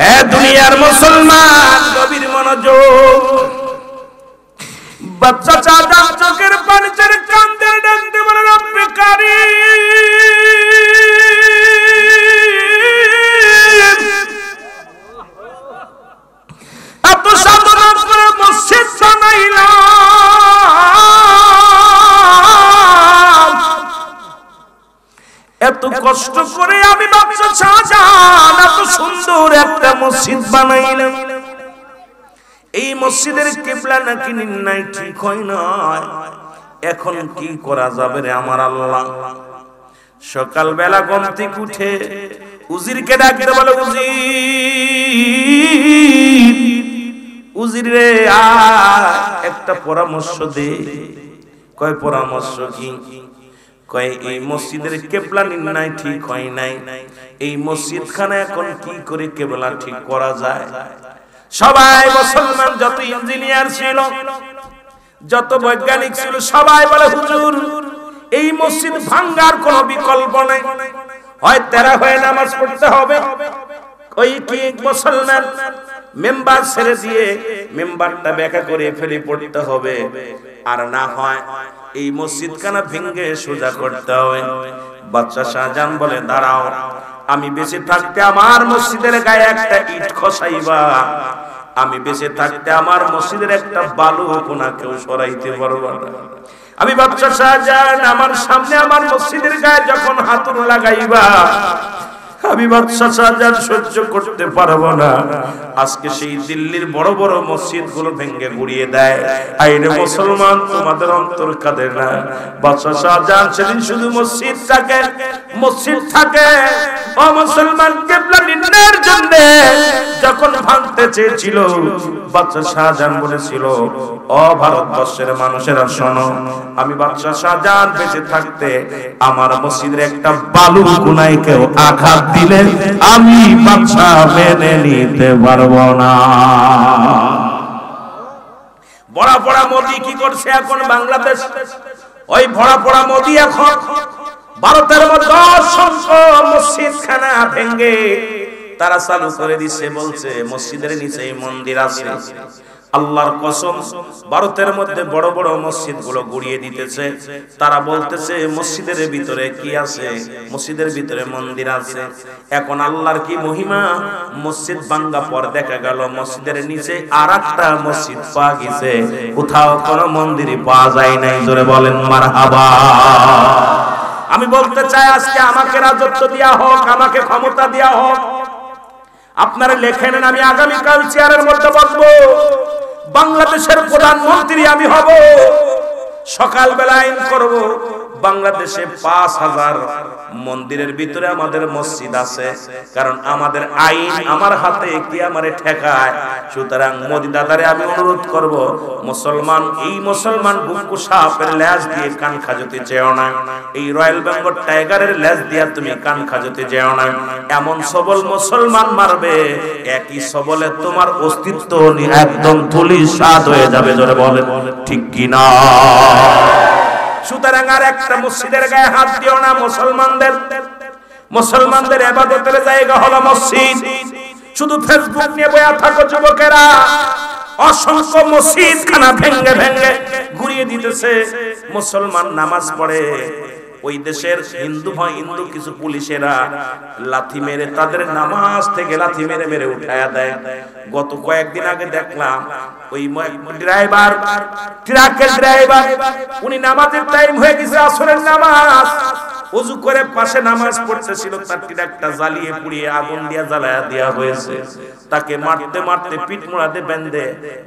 এ দুনিয়ার মুসলমান গভীর মনোযোগ, বাচ্চা চাচা চোখের পানি ছেড়ে কান্দে, ডাকতে বলে রব্বে কারীম, এত সাধনা করে মসজিদ বানাইলাম, এত কষ্ট করে আমি বাচ্চা শাহজাহান এত সুন্দর একটা মসজিদ বানাইলাম, এই মসজিদের কিবলা নাকি নির্ণয় ঠিক হয় না, এখন কি করা যাবে রে আমার আল্লাহ। সকালবেলা ঘুম থেকে উঠে উজিরকে ডাকতে বলে, উজির, উজির রে একটা পরামর্শ দে। কয় পরামর্শ কি? কয় এই মসজিদের কিবলা নির্ণয় ঠিক হয় নাই, এই মসজিদখানা এখন কি করে কিবলা ঠিক করা যায়। সবাই মুসলমান যত ইঞ্জিনিয়ার ছিল, যত বৈজ্ঞানিক ছিল, সবাই বলে হুজুর এই মসজিদ ভাঙ্গার কোনো বিকল্প নাই, হয় তেরা হয়ে নামাজ পড়তে হবে। ওই কি মুসলমান মেম্বার ছেড়ে দিয়ে মেম্বারটা ব্যাখ্যা করে ফেলে পড়তে হবে, আর না হয় এই মসজিদখানা ভেঙে সোজা করতে হবে। বাদশা শাহজাহান বলে, দাঁড়াও, আমি বেঁচে থাকতে আমার মসজিদের গায়ে একটা ইট খসাইবা, আমি বেঁচে থাকতে আমার মসজিদের একটা বালু কোনা কেউ সরাইতে পারবো না। আমি বাদশা শাহজাহান আমার সামনে আমার মসজিদের গায়ে যখন হাতুড় লাগাইবা, আমি বাদশা শাহজাহান সহ্য করতে পারবো না। আজকে সেই দিল্লির বড় বড় মসজিদ গুলো ভেঙে গুড়িয়ে দেয়। আইরে মুসলমান, তোমাদের অন্তর কাঁদে না? বাদশা শাহজাহান সেদিন শুধু মসজিদ থাকে ও মুসলমান, কিবলা নির্ণয়ের জন্য যখন ভাঙতে চেয়েছিল, বাদশা শাহজাহান বলেছিল, ও ভারতবর্ষের মানুষেরা শোনো, আমি বাদশা শাহজাহান বেঁচে থাকতে আমার মসজিদের একটা বালু কোনায় কেউ আঘাত দিলে আমি বাদশা মেনে নিতে পারবো না। বড়া পড়া মোদি কি করছে এখন বাংলাদেশ? ওই ভরা পড়া মোদি এখন ভারতের মধ্যে অসংখ্য মসজিদ খানা ভেঙ্গে তারা চালু করে দিচ্ছে, বলছে মসজিদের নিচেই মন্দির আছে। আল্লাহর কসম, ভারতের মধ্যে বড় বড় মসজিদ গুলো গুড়িয়ে দিতেছে। তারা বলতেছে মসজিদের ভিতরে কি আছে? মসজিদের ভিতরে মন্দির আছে। এখন আল্লাহর কি মহিমা, মসজিদ ভাঙ্গা পর দেখা গেল মসজিদের নিচে আরেকটা মসজিদ পাওয়া গেছে। কোথাও কোনো মন্দিরই পাওয়া যায় নাই। জোরে বলেন মারহাবা। আমি বলতে চাই, আজকে আমাকে রাজত্ব দেয়া হোক, আমাকে ক্ষমতা দেয়া হোক, আপনারা লেখে নেন, আমি আগামীকাল চেয়ারের মধ্যে বসবো, বাংলাদেশের প্রধানমন্ত্রী আমি হব। সকালবেলা আইন করব, বাংলাদেশে 5000 মন্দিরের ভিতরে আমাদের মসজিদ আছে, কারণ আমাদের আইন আমার হাতে, কি আমারে ঠেকায়। সুতরাং মোদি দাদারে আমি অনুরোধ করব, মুসলমান, এই মুসলমান বুকু সাপের লেজ দিয়ে কান খাজতে যেও না, এই রয়্যাল বেঙ্গল টাইগারের লেজ দিয়ে তুমি কান খাজতে যেও না। এমন সবল মুসলমান মারবে, একই সবলে তোমার অস্তিত্ব একদম ধূলিসাৎ হয়ে যাবে। জোরে বলেন ঠিক কি না? সুতরাং আর একটা মসজিদের গায়ে হাত দিও না। মুসলমানদের ইবাদতের জায়গা হলো মসজিদ। শুধু ফেসবুক নিয়ে বয়া থাকো যুবকেরা, অসংখ্য মসজিদ খানা ভেঙ্গে ভেঙ্গে ঘুরিয়ে দিতেছে। মুসলমান নামাজ পড়ে, ওই দেশের হিন্দু কিছু পুলিশেরা লাথি মেরে তাদের নামাজ থেকে লাথি মেরে মেরে উঠায়া দেয়। গত কয়েকদিন আগে দেখলাম ওই ড্রাইভার, ট্রাকের ড্রাইভার, উনি নামাজের টাইম হয়ে গেছে, আসরের নামাজ, ওযু করে পাশে নামাজ পড়তেছিল, তার ট্রাকটা জ্বালিয়ে পুড়িয়ে আগুন দিয়া জ্বালায়া দেয়া হয়েছে। তাকে মারতে মারতে পিঠ মোড়াতে বেঁধে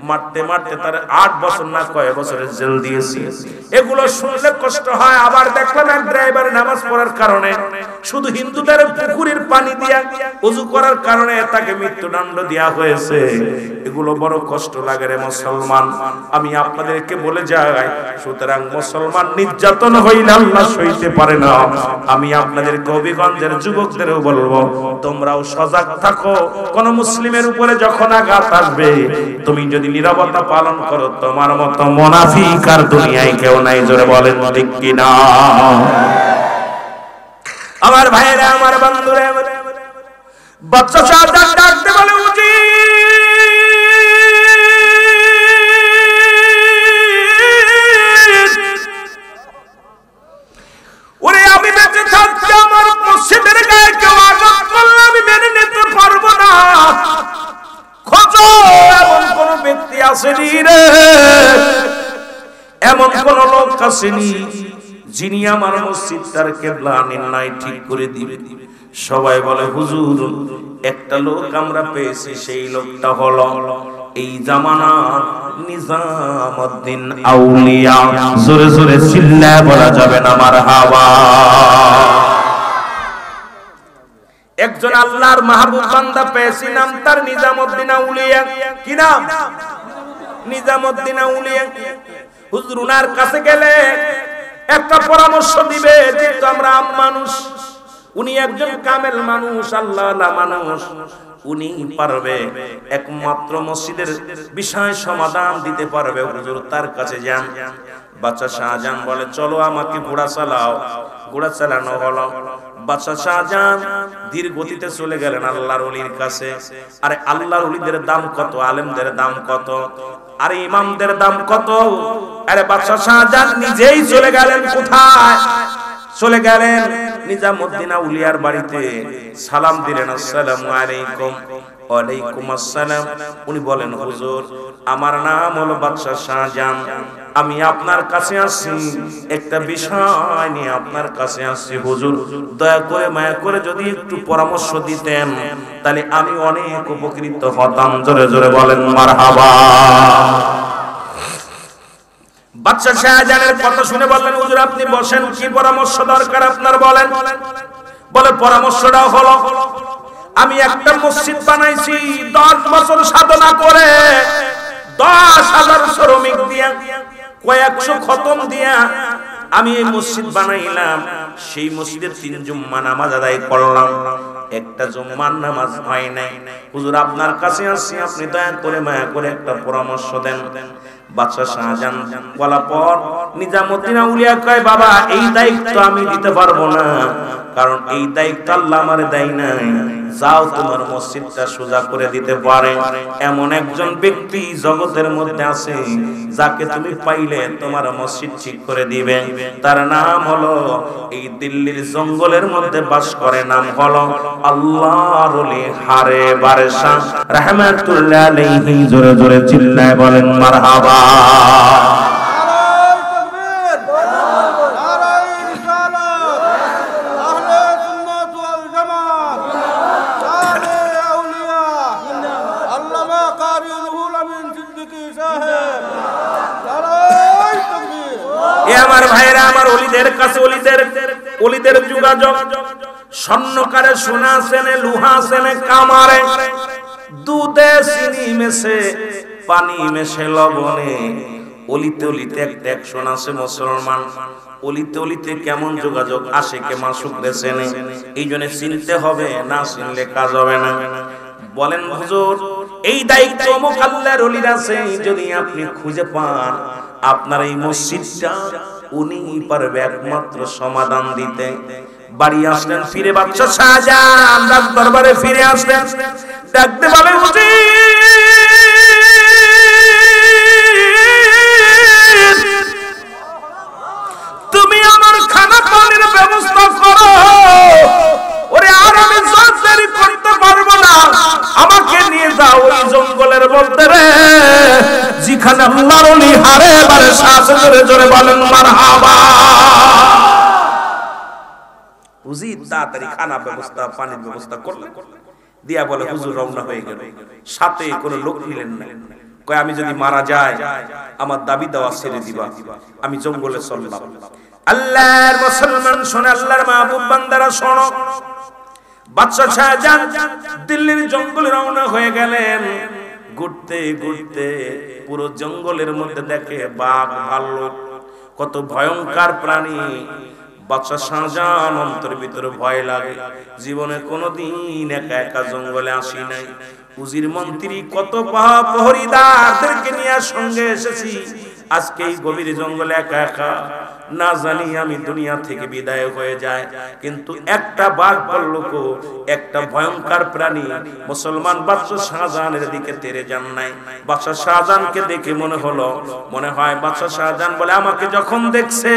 মারতে মারতে তার 8 বছর না কয় বছরের জেল দিয়েছে। এগুলো শুনলে কষ্ট হয়। আবার দেখলাম এক ড্রাইভার নামাজ পড়ার কারণে, শুধু হিন্দুদের পুকুরের পানি দিয়া ওযু করার কারণে তাকে মৃত্যুদণ্ড দেয়া হয়েছে। এগুলো বড় কষ্ট লাগে রে মুসলমান। আমি আপনাদেরকে বলে যাই, সুতরাং মুসলমান নির্যাতন হইলে আল্লাহ সইতে পারে না। আমি আপনাদের কবিগঞ্জের যুবকদেরও বলবো, তোমরাও সজাগ থাকো। কোন মুসলিমের উপরে যখন আঘাত আসবে, তুমি যদি নীরবতা পালন করো, তোমার মতো মুনাফিক আর দুনিয়ায় কেউ নাই। জোরে বলেন ঠিক কি না? আমার ভাইরা, আমার বন্ধুরা, বাচ্চা শাহজাহান ডাকতে বলে, উজি ওরে, আমি বেঁচে থাকতে আমার মসজিদের গায়ে কেউ আঘাত করলে আমি মেনে নিতে পারবো না। খোঁজো, এমন কোন ব্যক্তি আসেনি রে, এমন কোন লোক আসেনি যিনি আমার মসজিদটার কিবলা নির্ণয় ঠিক করে দিবে। সবাই বলে, হুজুর, একটা লোক আমরা পেয়েছি, সেই লোকটা হলো এই জামানার নিজামউদ্দিন আউলিয়া। জোরে জোরে চিল্লায় বলা যাবে না মারহাবা। একজন আল্লাহর মাহবুব বান্দা পেয়েছি, নাম তার নিজামউদ্দিন আউলিয়া। কি নাম? নিজামউদ্দিন আউলিয়া। হুজুর উনার কাছে গেলে একটা পরামর্শ দিবে, যেহেতু আমরা আম মানুষ, উনি একজন কামেল মানুষ, আল্লাহওয়ালা মানুষ, উনি পারবে একমাত্র মসজিদের বিষয় সমাধান দিতে পারবে। হুজুর তার কাছে যান। বাদশা শাহজাহান বলে, চলো আমাকে ঘোড়া চালাও। ঘোড়া চালানো হলো। বাদশা শাহজাহান ধীর গতিতে চলে গেলেন আল্লাহর ওলির কাছে। আরে আল্লাহর ওলিদের দাম কত, আলেমদের দাম কত, আরে ইমামদের দাম কত। আরে বাদশা শাহজাহান নিজেই চলে গেলেন। কোথায় চলে গেলেন? নিজামউদ্দিন আউলিয়ার বাড়িতে। সালাম দিলেন, আসসালামু আলাইকুম। ওয়ালাইকুম আসসালাম। উনি বলেন হুজুর আমার নাম হলো বাদশা শাহজাহান, আমি আপনার কাছে আসছি একটা বিষয় নিয়ে আপনার কাছে আসছি হুজুর, দয়া করে মায়া করে যদি একটু পরামর্শ দিতেন তাহলে আমি অনেক উপকৃত হতাম। জোরে জোরে বলেন মারহাবা। বাদশা শাহজাহানের কথা শুনে বললেন হুজুর আপনি বসেন, কি পরামর্শ দরকার আপনার বলেন। বলে পরামর্শটা হলো আমি একটা মসজিদ বানাইছি 10 বছর সাধনা করে 10,000 শ্রমিক দিয়া কয়েকশো খতম দিয়া আমি এই মসজিদ বানাইলাম। সেই মসজিদে 3 জুম্মা নামাজ আদায় করলাম, একটা জুম্মার নামাজ হয় নাই। হুজুর আপনার কাছে আসছি, আপনি দয়া করে মায়া করে একটা পরামর্শ দেন। বাদশা শাহজাহান বলা পর নিজামুদ্দিন আউলিয়া কয় বাবা এই দায়িত্ব আমি দিতে পারবো না, কারণ এই দায়িত্ব আল্লাহ আমারে দেয় নাই। যাও তোমার মসজিদটা সোজা করে দিতে পারে এমন একজন ব্যক্তি জগতের মধ্যে আছে যাকে তুমি পাইলে তোমার মসজিদ ঠিক করে দিবে। তার নাম হলো এই দিল্লির জঙ্গলের মধ্যে বাস করে, নাম হলো আল্লাহর ওলি হারে বারশা রাহমাতুল্লাহ আলাইহি। জোরে জোরে চিল্লায় বলেন মারহাবা। আমার ভাইরা আমার ওলিদের কাছে ওলিদের যোগাযোগ স্বর্ণকারে সোনা আছে না লোহা আছে না কামারে, দুধে চিনি মেশে পানি মেশে লবণে, অলিতে অলিতে একটা অ্যাকশন আছে মুসলমান। অলিতে অলিতে কেমন যোগাযোগ আসে কে মাসুক দেশে নেই, এই জন্য চিনতে হবে, না চিনলে কাজ হবে না। বলেন হুজুর এই দায়িত্ব অমুক আল্লাহর ওলির আছে, যদি আপনি খুঁজে পান আপনার এই মসজিদটা উনি পারবে একমাত্র সমাধান দিতে। বাড়ি আসলেন ফিরে বাদশা শাহজাহান রাজ দরবারে ফিরে আসলেন, ডাকতে বলে হুজুর তুমি আমার খানা পানির ব্যবস্থা করো। ওরে আর আমি সহ্য করতে পারবো না, আমাকে নিয়ে যাও ওই জঙ্গলের মধ্যে রে যেখানে আল্লাহর ওলি হারে বারশা জোরে জোরে বলেন মারহাবা। হুজুর তাড়াতাড়ি খানা ব্যবস্থা পানির ব্যবস্থা করলেন, দিয়া বলে হুজুর রওনা হয়ে গেল। সাথে কোনো লোক নিলেন না, কয় আমি যদি মারা যাই আমার দাবি দেওয়া ছেড়ে দিবা, আমি জঙ্গলে চললাম। আল্লাহর মুসলমান শোনো, আল্লাহর মাহবুব বান্দারা শোনো, বাদশা শাহজাহান দিল্লির জঙ্গলে রওনা হয়ে গেলেন। ঘুরতে ঘুরতে পুরো জঙ্গলের মধ্যে দেখে বাঘ ভাল্লুক কত ভয়ঙ্কর প্রাণী। বাদশা শাহজাহান অন্তর ভিতরে ভয় লাগে, জীবনে কোনোদিন একা একা জঙ্গলে আসি নাই, উজির মন্ত্রী কত প্রহরীদারদেরকে নিয়ে সঙ্গে এসেছি, আজকে এই গভীর জঙ্গলে একা একা না জানি আমি দুনিয়া থেকে বিদায় হয়ে যায়। কিন্তু একটা বাঘ ভাল্লুক একটা ভয়ঙ্কর প্রাণী মুসলমান বাদশা শাহজাহানের দিকে তেড়ে যান নাই। বাদশা শাহজাহানকে দেখে মনে হয় বাদশা শাহজাহান বলে আমাকে যখন দেখছে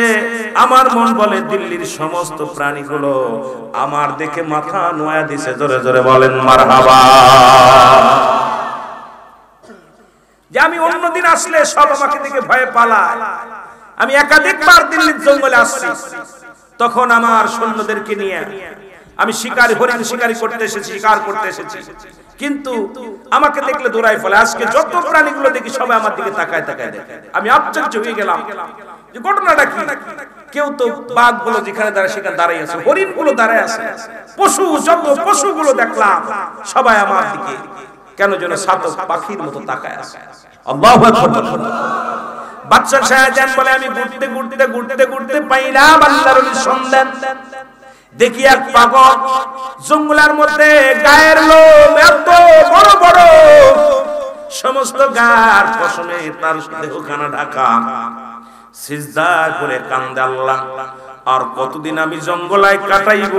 আমার মন বলে দিল্লির সমস্ত প্রাণীগুলো আমার দেখে মাথা নোয়া দিছে। জোরে জোরে বলেন মারহাবা। যে আমি অন্যদিন আসলে সব আমাকে দেখে ভয়ে পালায়, আমি একাধিকবার দিল্লির জঙ্গলে আসছি, তখন আমার সৈন্যদেরকে নিয়ে আমি হরিণ শিকারি করতে এসেছি, শিকার করতে এসেছি, কিন্তু আমাকে দেখলে দৌড়াই ফেলে। আজকে যত প্রাণীগুলো দেখি সবাই আমার দিকে তাকায় তাকায় দেখে, আমি আশ্চর্য হয়ে গেলাম যে ঘটনাটা কি। কেউ তো বাঘগুলো যেখানে দাঁড়ায় সেখানে দাঁড়িয়ে আছে, হরিণগুলো দাঁড়ায় আছে, যত পশুগুলো দেখলাম সবাই আমার দিকে কেন যেন সাতক পাখির মতো তাকায় আছে। আল্লাহু আকবার। বাদশা শাহজাহান বলে আমি ঘুরতে পাইলাম আল্লাহর ওলির সন্ধান। দেখি এক পাগল জঙ্গলের মধ্যে গায়ের লোম এত বড় বড়, সমস্ত গার পশমে তার দেহখানা ঢাকা, সিজদা করে কান্দে আল্লাহ আর কতদিন আমি জঙ্গলায় কাটাইব।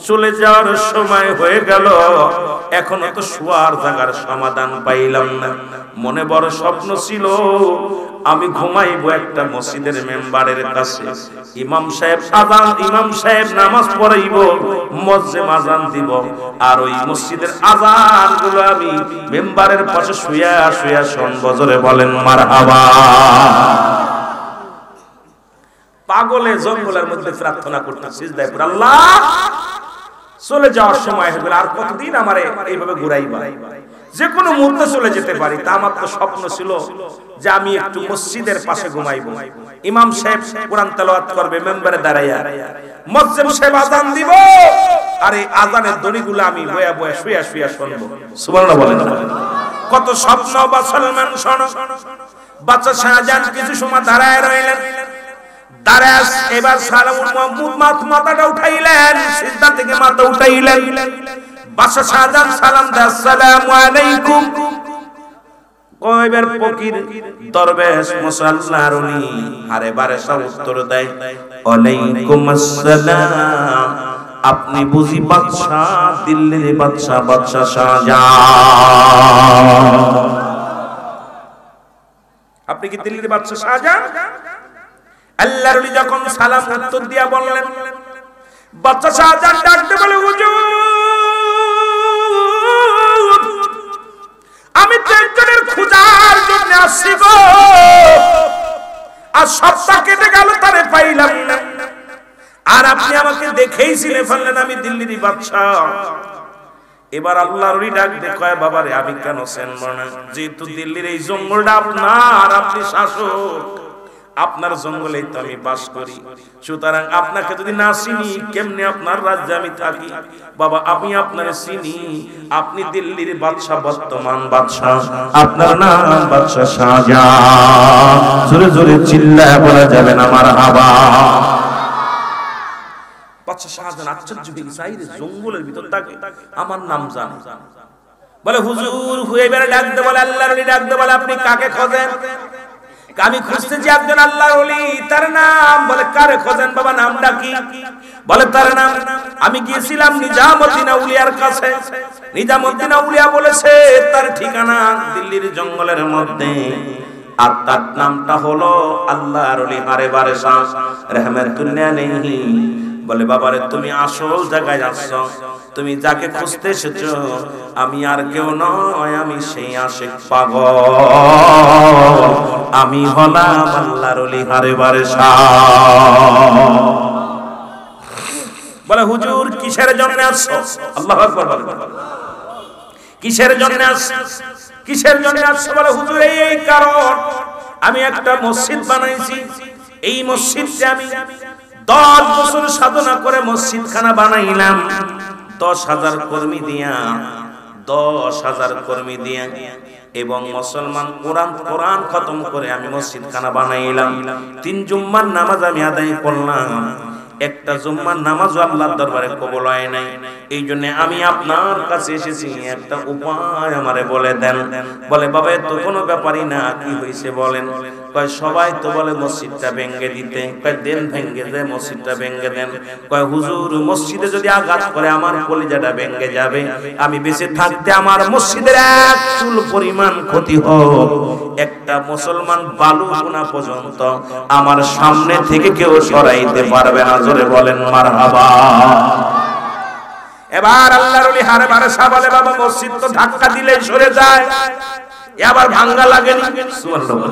চলে যাওয়ার সময় হয়ে গেল, এখনো তো শোয়ার জায়গার সমাধান পাইলাম না। মনে বড় স্বপ্ন ছিল আমি ঘুমাইবো একটা মসজিদের মেম্বারের কাছে, ইমাম সাহেব নামাজ পড়াইবো, মুয়াজ্জিন আযান দিব, আর ওই মসজিদের আযান গুলো আমি মেম্বারের পাশে শুয়া শুয়া শুনবো। জোরে বলেন মারহাবা। পাগলে জঙ্গলের মধ্যে প্রার্থনা করতে সিজদায় পড়ে, আল্লাহ চলে যাওয়ার সময় হয়ে গেল, আর কতদিন আমারে এইভাবে ঘুরাইবা, যে কোনো মুহূর্তে চলে যেতে পারি। তা আমার তো স্বপ্ন ছিল যে আমি একটু মসজিদের পাশে ঘুমাইবো, ইমাম সাহেব কোরআন তেলাওয়াত করবে মেম্বারে দাঁড়াইয়া, মুয়াজ্জিন সাহেব আযান দিব, আর এই আযানের ধ্বনিগুলো আমি বয়া বয়া শুয়া শুয়া শুনবো। সুবহানাল্লাহ বলেন। কত স্বপ্ন বা সলমান শোনো। বাচ্চা শাহজাহান কিছু সময় দাঁড়ায় রইলেন, দাঁড়ায় এবার মাথাটা উঠাইলেন, সিজদা থেকে মাথা উঠাইলেন। বাদশা শাহজাহান সালাম দেয়, আসসালামু আলাইকুম। কয়বার ফকির দরবেশ মুসাল্লার উনি আরে বারে সব উত্তর দেয়, ওয়ালাইকুম আসসালাম। আপনি বুঝি বাদশা, দিল্লির বাদশা, বাদশা শাহজাহান? আপনি কি দিল্লির বাদশা শাহজাহান? আল্লাহর ওলি যখন সালাম উত্তর দিয়া বললেন, বাদশা শাহজাহান ডাকতে বলে, হুজুর আমি তো একজনের খোঁজার জন্য আসছি গো, আর সপ্তাহ কেটে গেল তারে পাইলাম না, আর আপনি আমাকে দেখেই চিনে ফেললেন আমি দিল্লির বাদশা। এবার আল্লাহর ওলি ডাক দিয়ে কয়, বাবারে আমি কেন চিনব না, যেহেতু দিল্লির এই জঙ্গলটা আপনার, আপনি শাসক, আপনার জঙ্গলেই তো আমি বাস করি, সুতরাং আপনাকে যদি না চিনি কেমনে আপনার রাজ্যে আমি থাকি? বাবা আমি আপনার চিনি, আপনি দিল্লির বাদশা, বর্তমান বাদশা, আপনার নাম বাদশা শাহজাহান। জোরে জোরে চিল্লায় বলা যাবে না মারহাবা। বাদশা শাহজাহান আশ্চর্য হয়ে গেছে, এই জঙ্গলের ভিতর থাকে, আমার নাম জানে। বলে হুজুর হুয়ে বেড়ে ডাকতে বলে, আল্লাহর ওলি ডাকতে বলে, আপনি কাকে খোঁজেন? আমি খুঁজতেছি একজন আল্লাহর ওলি, তার নাম। বলে কারে খোঁজেন বাবা, নামটা কি? বলে তার নাম, আমি গিয়েছিলাম নিজামউদ্দিন আউলিয়ার কাছে, নিজামউদ্দিন আউলিয়া বলেছে তার ঠিকানা দিল্লির জঙ্গলের মধ্যে, আর তার নামটা হলো আল্লাহর ওলি হারে বারে শাহ রাহমাতুল্লাহ আলাইহি। বলে বাবারে তুমি আসল জায়গায় আসছো, তুমি যাকে খুঁজতে এসেছো আমি আর কেউ নয়, আমি সেই আশিক পাগল, আমি হলাম আল্লাহর ওলি হারে বারে শাহ। বলে হুজুর কিসের জন্য আসছো? আল্লাহু আকবার বলে, কিসের জন্য আসছো? কিসের জন্য আসছো? বলে হুজুর এই কারণ, আমি একটা মসজিদ বানাইছি, এই মসজিদে আমি 10 বছর সাধনা করে মসজিদ খানা বানাইলাম, 10,000 কর্মী দিয়া, 10,000 কর্মী দিয়া, এবং মুসলমান কোরআন খতম করে আমি মসজিদ খানা বানাইলাম। 3 জুম্মার নামাজ আমি আদায় করলাম, একটা জুম্মার নামাজও আল্লাহর দরবারে কবুল হয় নাই। এই জন্য আমি আপনার কাছে এসেছি, একটা উপায় আমারে বলে দেন। বলে বাবা তো কোনো ব্যাপারই না, কি হয়েছে বলেন? কয় সবাই তো বলে মসজিদটা ভেঙে দিতে, কয় দেন ভেঙে দে, মসজিদটা ভেঙে দেন। কয় হুজুর মসজিদে যদি আঘাত করে আমার কলিজাটা ভেঙে যাবে, আমি বেঁচে থাকতে আমার মসজিদের এক চুল পরিমাণ ক্ষতি হোক, একটা মুসলমান বালু কোনা পর্যন্ত আমার সামনে থেকে কেউ সরাইতে পারবে না। জোরে বলেন মারহাবা। এবার আল্লাহর ওলি হারে বারে শাহ বলে, বাবা মসজিদ তো ধাক্কা দিলেই সরে যায়, এবার ভাঙ্গা লাগেনি। সুবহানাল্লাহ,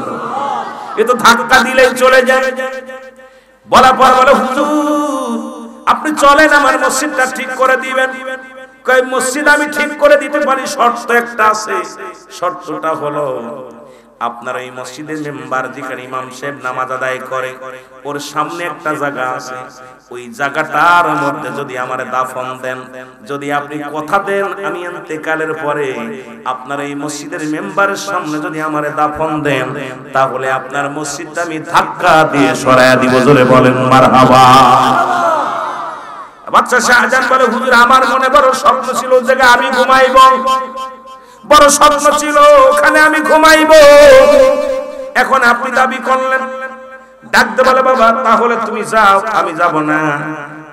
এ তো ধাক্কা দিলেই চলে যায়। বলার পর বলে হুজুর আপনি চলেন আমার মসজিদটা ঠিক করে দিবেন। কয় মসজিদ আমি ঠিক করে দিতে পারি, শর্ত একটা আছে, শর্তটা হলো আপনার এই মসজিদের মেম্বার যেখানে ইমাম সাহেব নামাজ আদায় করে ওর সামনে একটা জায়গা আছে, ওই জায়গাটার মধ্যে যদি আমারে দাফন দেন, যদি আপনি কথা দেন আমি ইন্তেকালের পরে আপনার এই মসজিদের মেম্বারের সামনে যদি আমারে দাফন দেন, তাহলে আপনার মসজিদটা আমি ধাক্কা দিয়ে সরায়া দিব। জোরে বলেন মারহাবা। বাদশা শাহজাহান বলে হুজুর আমার মনে বড় স্বপ্ন ছিল ওই জায়গায় আমি ঘুমাইব, বড় স্বপ্ন ছিল ওখানে আমি ঘুমাইব, এখন আপনি দাবি করলেন। ডাকতে বলে বাবা তাহলে তুমি যাও, আমি যাব না।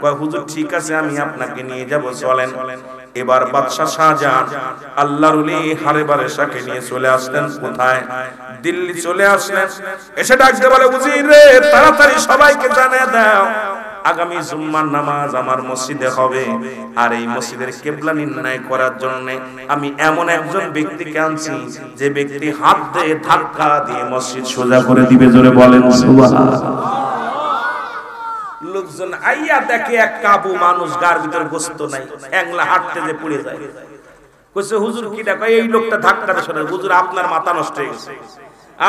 কয় হুজুর ঠিক আছে আমি আপনাকে নিয়ে যাব, চলেন। এবার বাদশা শাহজাহান আল্লাহর ওলি হারে বারেশাকে নিয়ে চলে আসলেন কোথায়? দিল্লি চলে আসলেন। এসে ডাকতে বলে, উজির রে, তাড়াতাড়ি সবাইকে জানিয়ে দাও আগামী জুম্মার নামাজ আমার মসজিদে হবে, আর এই মসজিদের কিবলা নির্ণয় করার জন্য আমি এমন একজন ব্যক্তিকে আনছি যে ব্যক্তি হাত দিয়ে ধাক্কা দিয়ে মসজিদ সোজা করে দিবে। জোরে বলেন সুবহানাল্লাহ। লোকজন আইয়া দেখে এক কাবু মানুষ, গার ভিতর গোস্ত নাই, একলা হাঁটতে যে পড়ে যায়। কইছে হুজুর কিটা? কয় এই লোকটা ধাক্কা দিয়ে সরে। হুজুর আপনার মাথা নষ্ট হয়ে গেছে,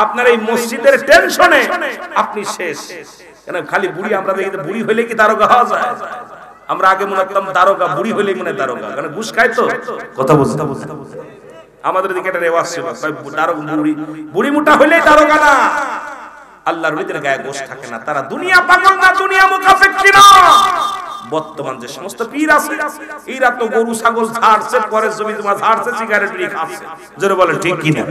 আপনার এই মসজিদের টেনশনে আপনি শেষ। কেন খালি বুড়ি আমরা দেখি, বুড়ি হইলে কি দারোগা হওয়া যায়? আমরা আগে মনে করতাম দারোগা বুড়ি হইলে মনে দারোগা, কারণ ঘুষ খায় তো। কথা বুঝতে আমাদের দিকে একটা রেওয়াজ ছিল, দারোগা বুড়ি মোটা হইলেই দারোগা না। আল্লাহর ওলিদের গায়ে গোশ থাকে না, তারা দুনিয়া পাগল না, দুনিয়া মুনাফিক না। বর্তমান যে সমস্ত পীর আছে এরা তো গরু ছাগল ছাড়ছে, পরে জমি জমা ছাড়ছে, সিগারেট বিড়ি খাচ্ছে। জোরে বলেন ঠিক কি না?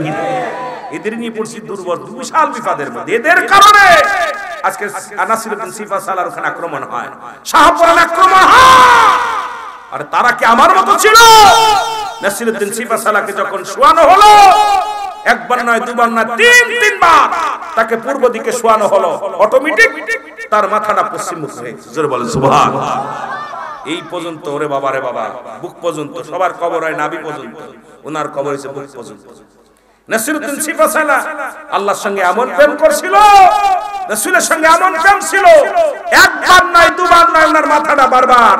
এদের নিয়ে পড়ছি দুর্বল বিশাল বিপদের মধ্যে। এদের কারণে আজকে নাসিরউদ্দিন সিফা সালার ওখানে আক্রমণ হয়, শাহপুরান আক্রমণ হয়। আর তারা কি আমার মতো ছিল? নাসিরউদ্দিন সিফা সালাকে যখন শোয়ানো হলো, একবার নয়, দুবার নয়, তিনবার তাকে পূর্ব দিকে শোয়ানো হলো, অটোমেটিক তার মাথাটা পশ্চিম মুখ হয়ে গেছে। জোরে বলেন সুবহানাল্লাহ। এই পর্যন্ত, ওরে বাবা রে বাবা, বুক পর্যন্ত। সবার কবর হয় নাভি পর্যন্ত, ওনার কবর হয়েছে বুক পর্যন্ত। নাসিরউদ্দিন সিফা সালা আল্লাহর সঙ্গে এমন প্রেম করছিল, রাসূলের সঙ্গে এমন প্রেম ছিল, একবার নয়, দুবার নয়, ওনার মাথাটা বারবার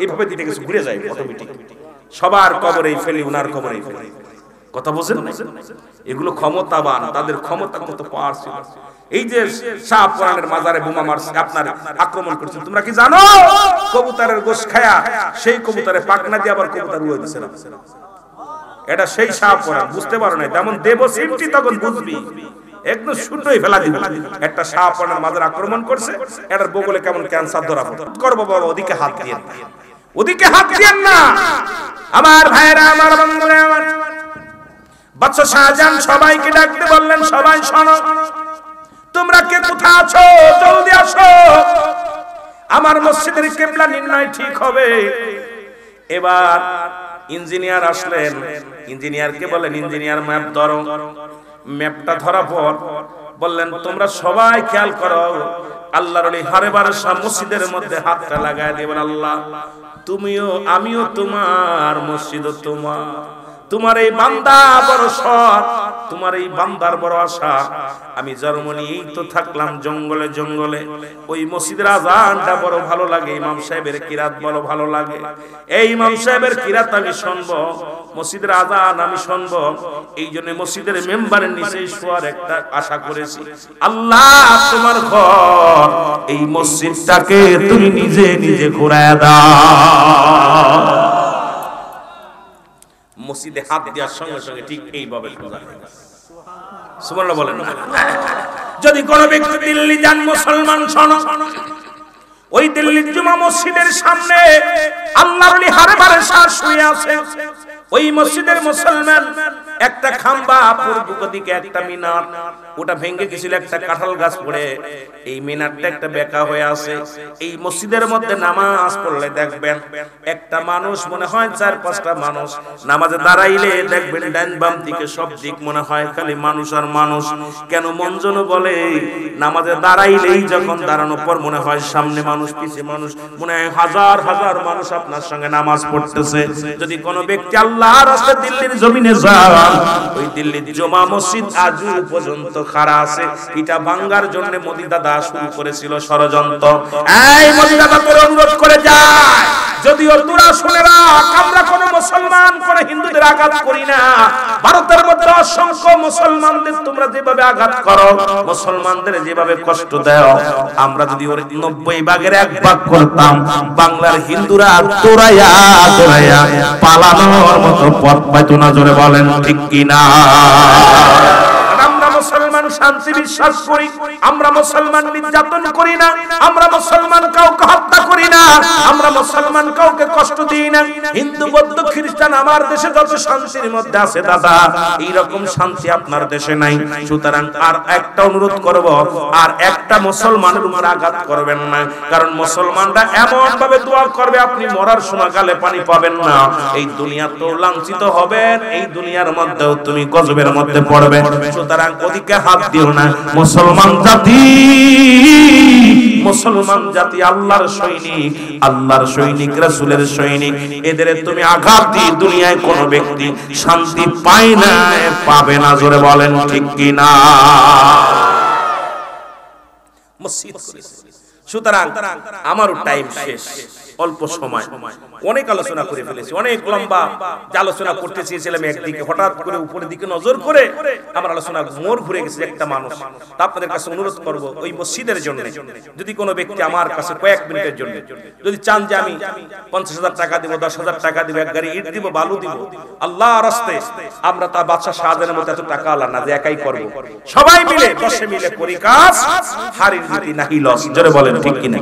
এইভাবে দিতে গেছে, ঘুরে যায় অটোমেটিক। সবার কবরেই ফেলি, ওনার কবরেই ফেলি। কথা বুঝেন? এগুলো ক্ষমতাবান, তাদের ক্ষমতা কত পাওয়ার ছিল। এই যে শাহপুরানের মাজারে বোমা মারছে, আপনার আক্রমণ করছে, তোমরা কি জানো? কবুতরের গোশ খায়া সেই কবুতরে পাকনা দিয়ে আবার কবুতর উড়ে দিছে না। এটা সেই শাহপুরান, বুঝতে পারো না। যেমন দেব সিমটি তখন বুঝবি, একদম শুটোই ফেলা দিবে। একটা শাহপুরানের মাজারে আক্রমণ করছে, এটার বগলে কেমন ক্যান্সার ধরা পড়ে। করবো বাবা, ওদিকে হাত দিয়ে, ওদিকে হাত দিয়েন না। আমার ভাইরা, আমার বন্ধুরা, আমার বাদশা শাহজাহান সবাইকে ডাকতে বললেন, সবাই শোনো, তোমরা কে কোথায় আছো? জলদি আসো, আমার মসজিদের কিবলা নির্ণয় ঠিক হবে। এবার ইঞ্জিনিয়ার আসলেন, ইঞ্জিনিয়ারকে বলেন, ইঞ্জিনিয়ার ম্যাপ ধরো। ম্যাপটা ধরা পর বললেন, তোমরা সবাই খেয়াল করো, আল্লাহর ওলি হারে বারেশা মসজিদের মধ্যে হাতটা লাগায় দেবেন। আল্লাহ, তুমিও আমিও তোমার, মসজিদও তোমার। তোমার এই বান্দা বড় সৎ, তোমার এই বান্দার বড় আশা। আমি জন্ম নিয়েই তো থাকলাম জঙ্গলে জঙ্গলে, ওই মসজিদের আজানটা বড় ভালো লাগে, ইমাম সাহেবের কিরাত বড় ভালো লাগে। এই ইমাম সাহেবের কিরাত আমি শুনবো, মসজিদের আজান আমি শুনবো। এই জন্য মসজিদের মেম্বারের নিচে শোয়ার একটা আশা করেছি। আল্লাহ, তোমার ঘর এই মসজিদটাকে তুমি নিজে নিজে ঘুরায় দাও। মসজিদে হাত দেওয়ার সঙ্গে সঙ্গে ঠিক এইভাবে সুবহানাল্লাহ বলেন। যদি কোন ব্যক্তি দিল্লি যান, মুসলমান শোনো, ওই দিল্লির জুমা মসজিদের সামনে আল্লাহর ওলি হারে বারেশা শুয়ে আছে। ওই মসজিদের মুসলমান একটা খাম্বা, পূর্ব দিকে একটা মিনার, ওটা ভেঙে গেছিল, একটা কাঁঠাল গাছ পড়ে এই মিনারটা একটা বেঁকা হয়ে আছে। এই মসজিদের মধ্যে নামাজ পড়লে দেখবেন একটা মানুষ মনে হয় 4-5টা মানুষ নামাজে দাঁড়াইলে দেখবেন ডান বাম দিকে সব দিক মনে হয় খালি মানুষ আর মানুষ। কেন মঞ্জন বলে নামাজে দাঁড়াইলেই যখন দাঁড়ানোর পর মনে হয় সামনে মানুষ, পিছে মানুষ, মনে হয় হাজার হাজার মানুষ আপনার সঙ্গে নামাজ পড়তেছে। যদি কোনো ব্যক্তি আল্লাহর রাস্তায় দিল্লির জমিনে যায়, ওই দিল্লির জুমা মসজিদ আজও পর্যন্ত খাড়া আছে। এটা ভাঙার জন্য মোদি দাদা শুরু করেছিল ষড়যন্ত্র। এই মোদি দাদা তোর অনুরোধ করে যায়, যদিও তোরা শুনে রাখ, আমরা কোন মুসলমান কোন হিন্দুদের আঘাত করি না। ভারতের মধ্যে অসংখ্য মুসলমানদের তোমরা যেভাবে আঘাত করো, মুসলমানদের যেভাবে কষ্ট দাও, আমরা যদি ওর 90 ভাগের 1 ভাগ করতাম, বাংলার হিন্দুরা তোরাইয়া তোরাইয়া পালানোর মতো পথ পাইতো না। জোরে বলেন ঠিক কিনা? আমরা মুসলমান মুসলমান শান্তি বিশ্বাস করি, আমরা মুসলমান নির্যাতন করি না, আমরা মুসলমান কাউকে হত্যা করি না, আমরা মুসলমান কাউকে কষ্ট দিই না। হিন্দু বৌদ্ধ খ্রিস্টান আমার দেশে যত শান্তির মধ্যে আছে দাদা, এইরকম শান্তি আপনার দেশে নাই। সুতরাং আর একটা অনুরোধ করব, আর একটা মুসলমানের উপর আঘাত করবেন না, কারণ মুসলমানরা এমন ভাবে দোয়া করবে আপনি মরার সময় গালে পানি পাবেন না। এই দুনিয়া তো লাঞ্ছিত হবেন, এই দুনিয়ার মধ্যেও তুমি গজবের মধ্যে পড়বে। সুতরাং ওদিকে হাত দিও না। মুসলমান জাতি, মুসলমান জাতি আল্লাহর সৈনিক, আল্লাহর সৈনিক, রাসূলের সৈনিক, এদের তুমি আঘাত দিয়ে দুনিয়ায় কোনো ব্যক্তি শান্তি পায় না, পাবে না। জোরে বলেন ঠিক কি না? মসজিদ সুতরাং আমারও টাইম শেষ, অল্প সময়, অনেক আলোচনা করে ফেলেছি, অনেক লম্বা আলোচনা করতে চেয়েছিলাম। একদিকে হঠাৎ করে উপরের দিকে নজর করে আমার আলোচনা মোড় ঘুরে গেছে একটা মানুষ। তা আপনাদের কাছে অনুরোধ করব, ওই মসজিদের জন্য যদি কোনো ব্যক্তি আমার কাছে কয়েক মিনিটের জন্য যদি চান যে আমি 50,000 টাকা দিব, 10,000 টাকা দিব, এক গাড়ি ইট দিব, বালু দিব, আল্লাহর রাস্তায়, আমরা তা বাদশা শাহজাহানের মতো এত টাকা আল্লাহ না যে একাই করব, সবাই মিলে 10 মিলে করি কাজ, হারির জিতি নাহি লস। জোরে বলেন ঠিক কি না?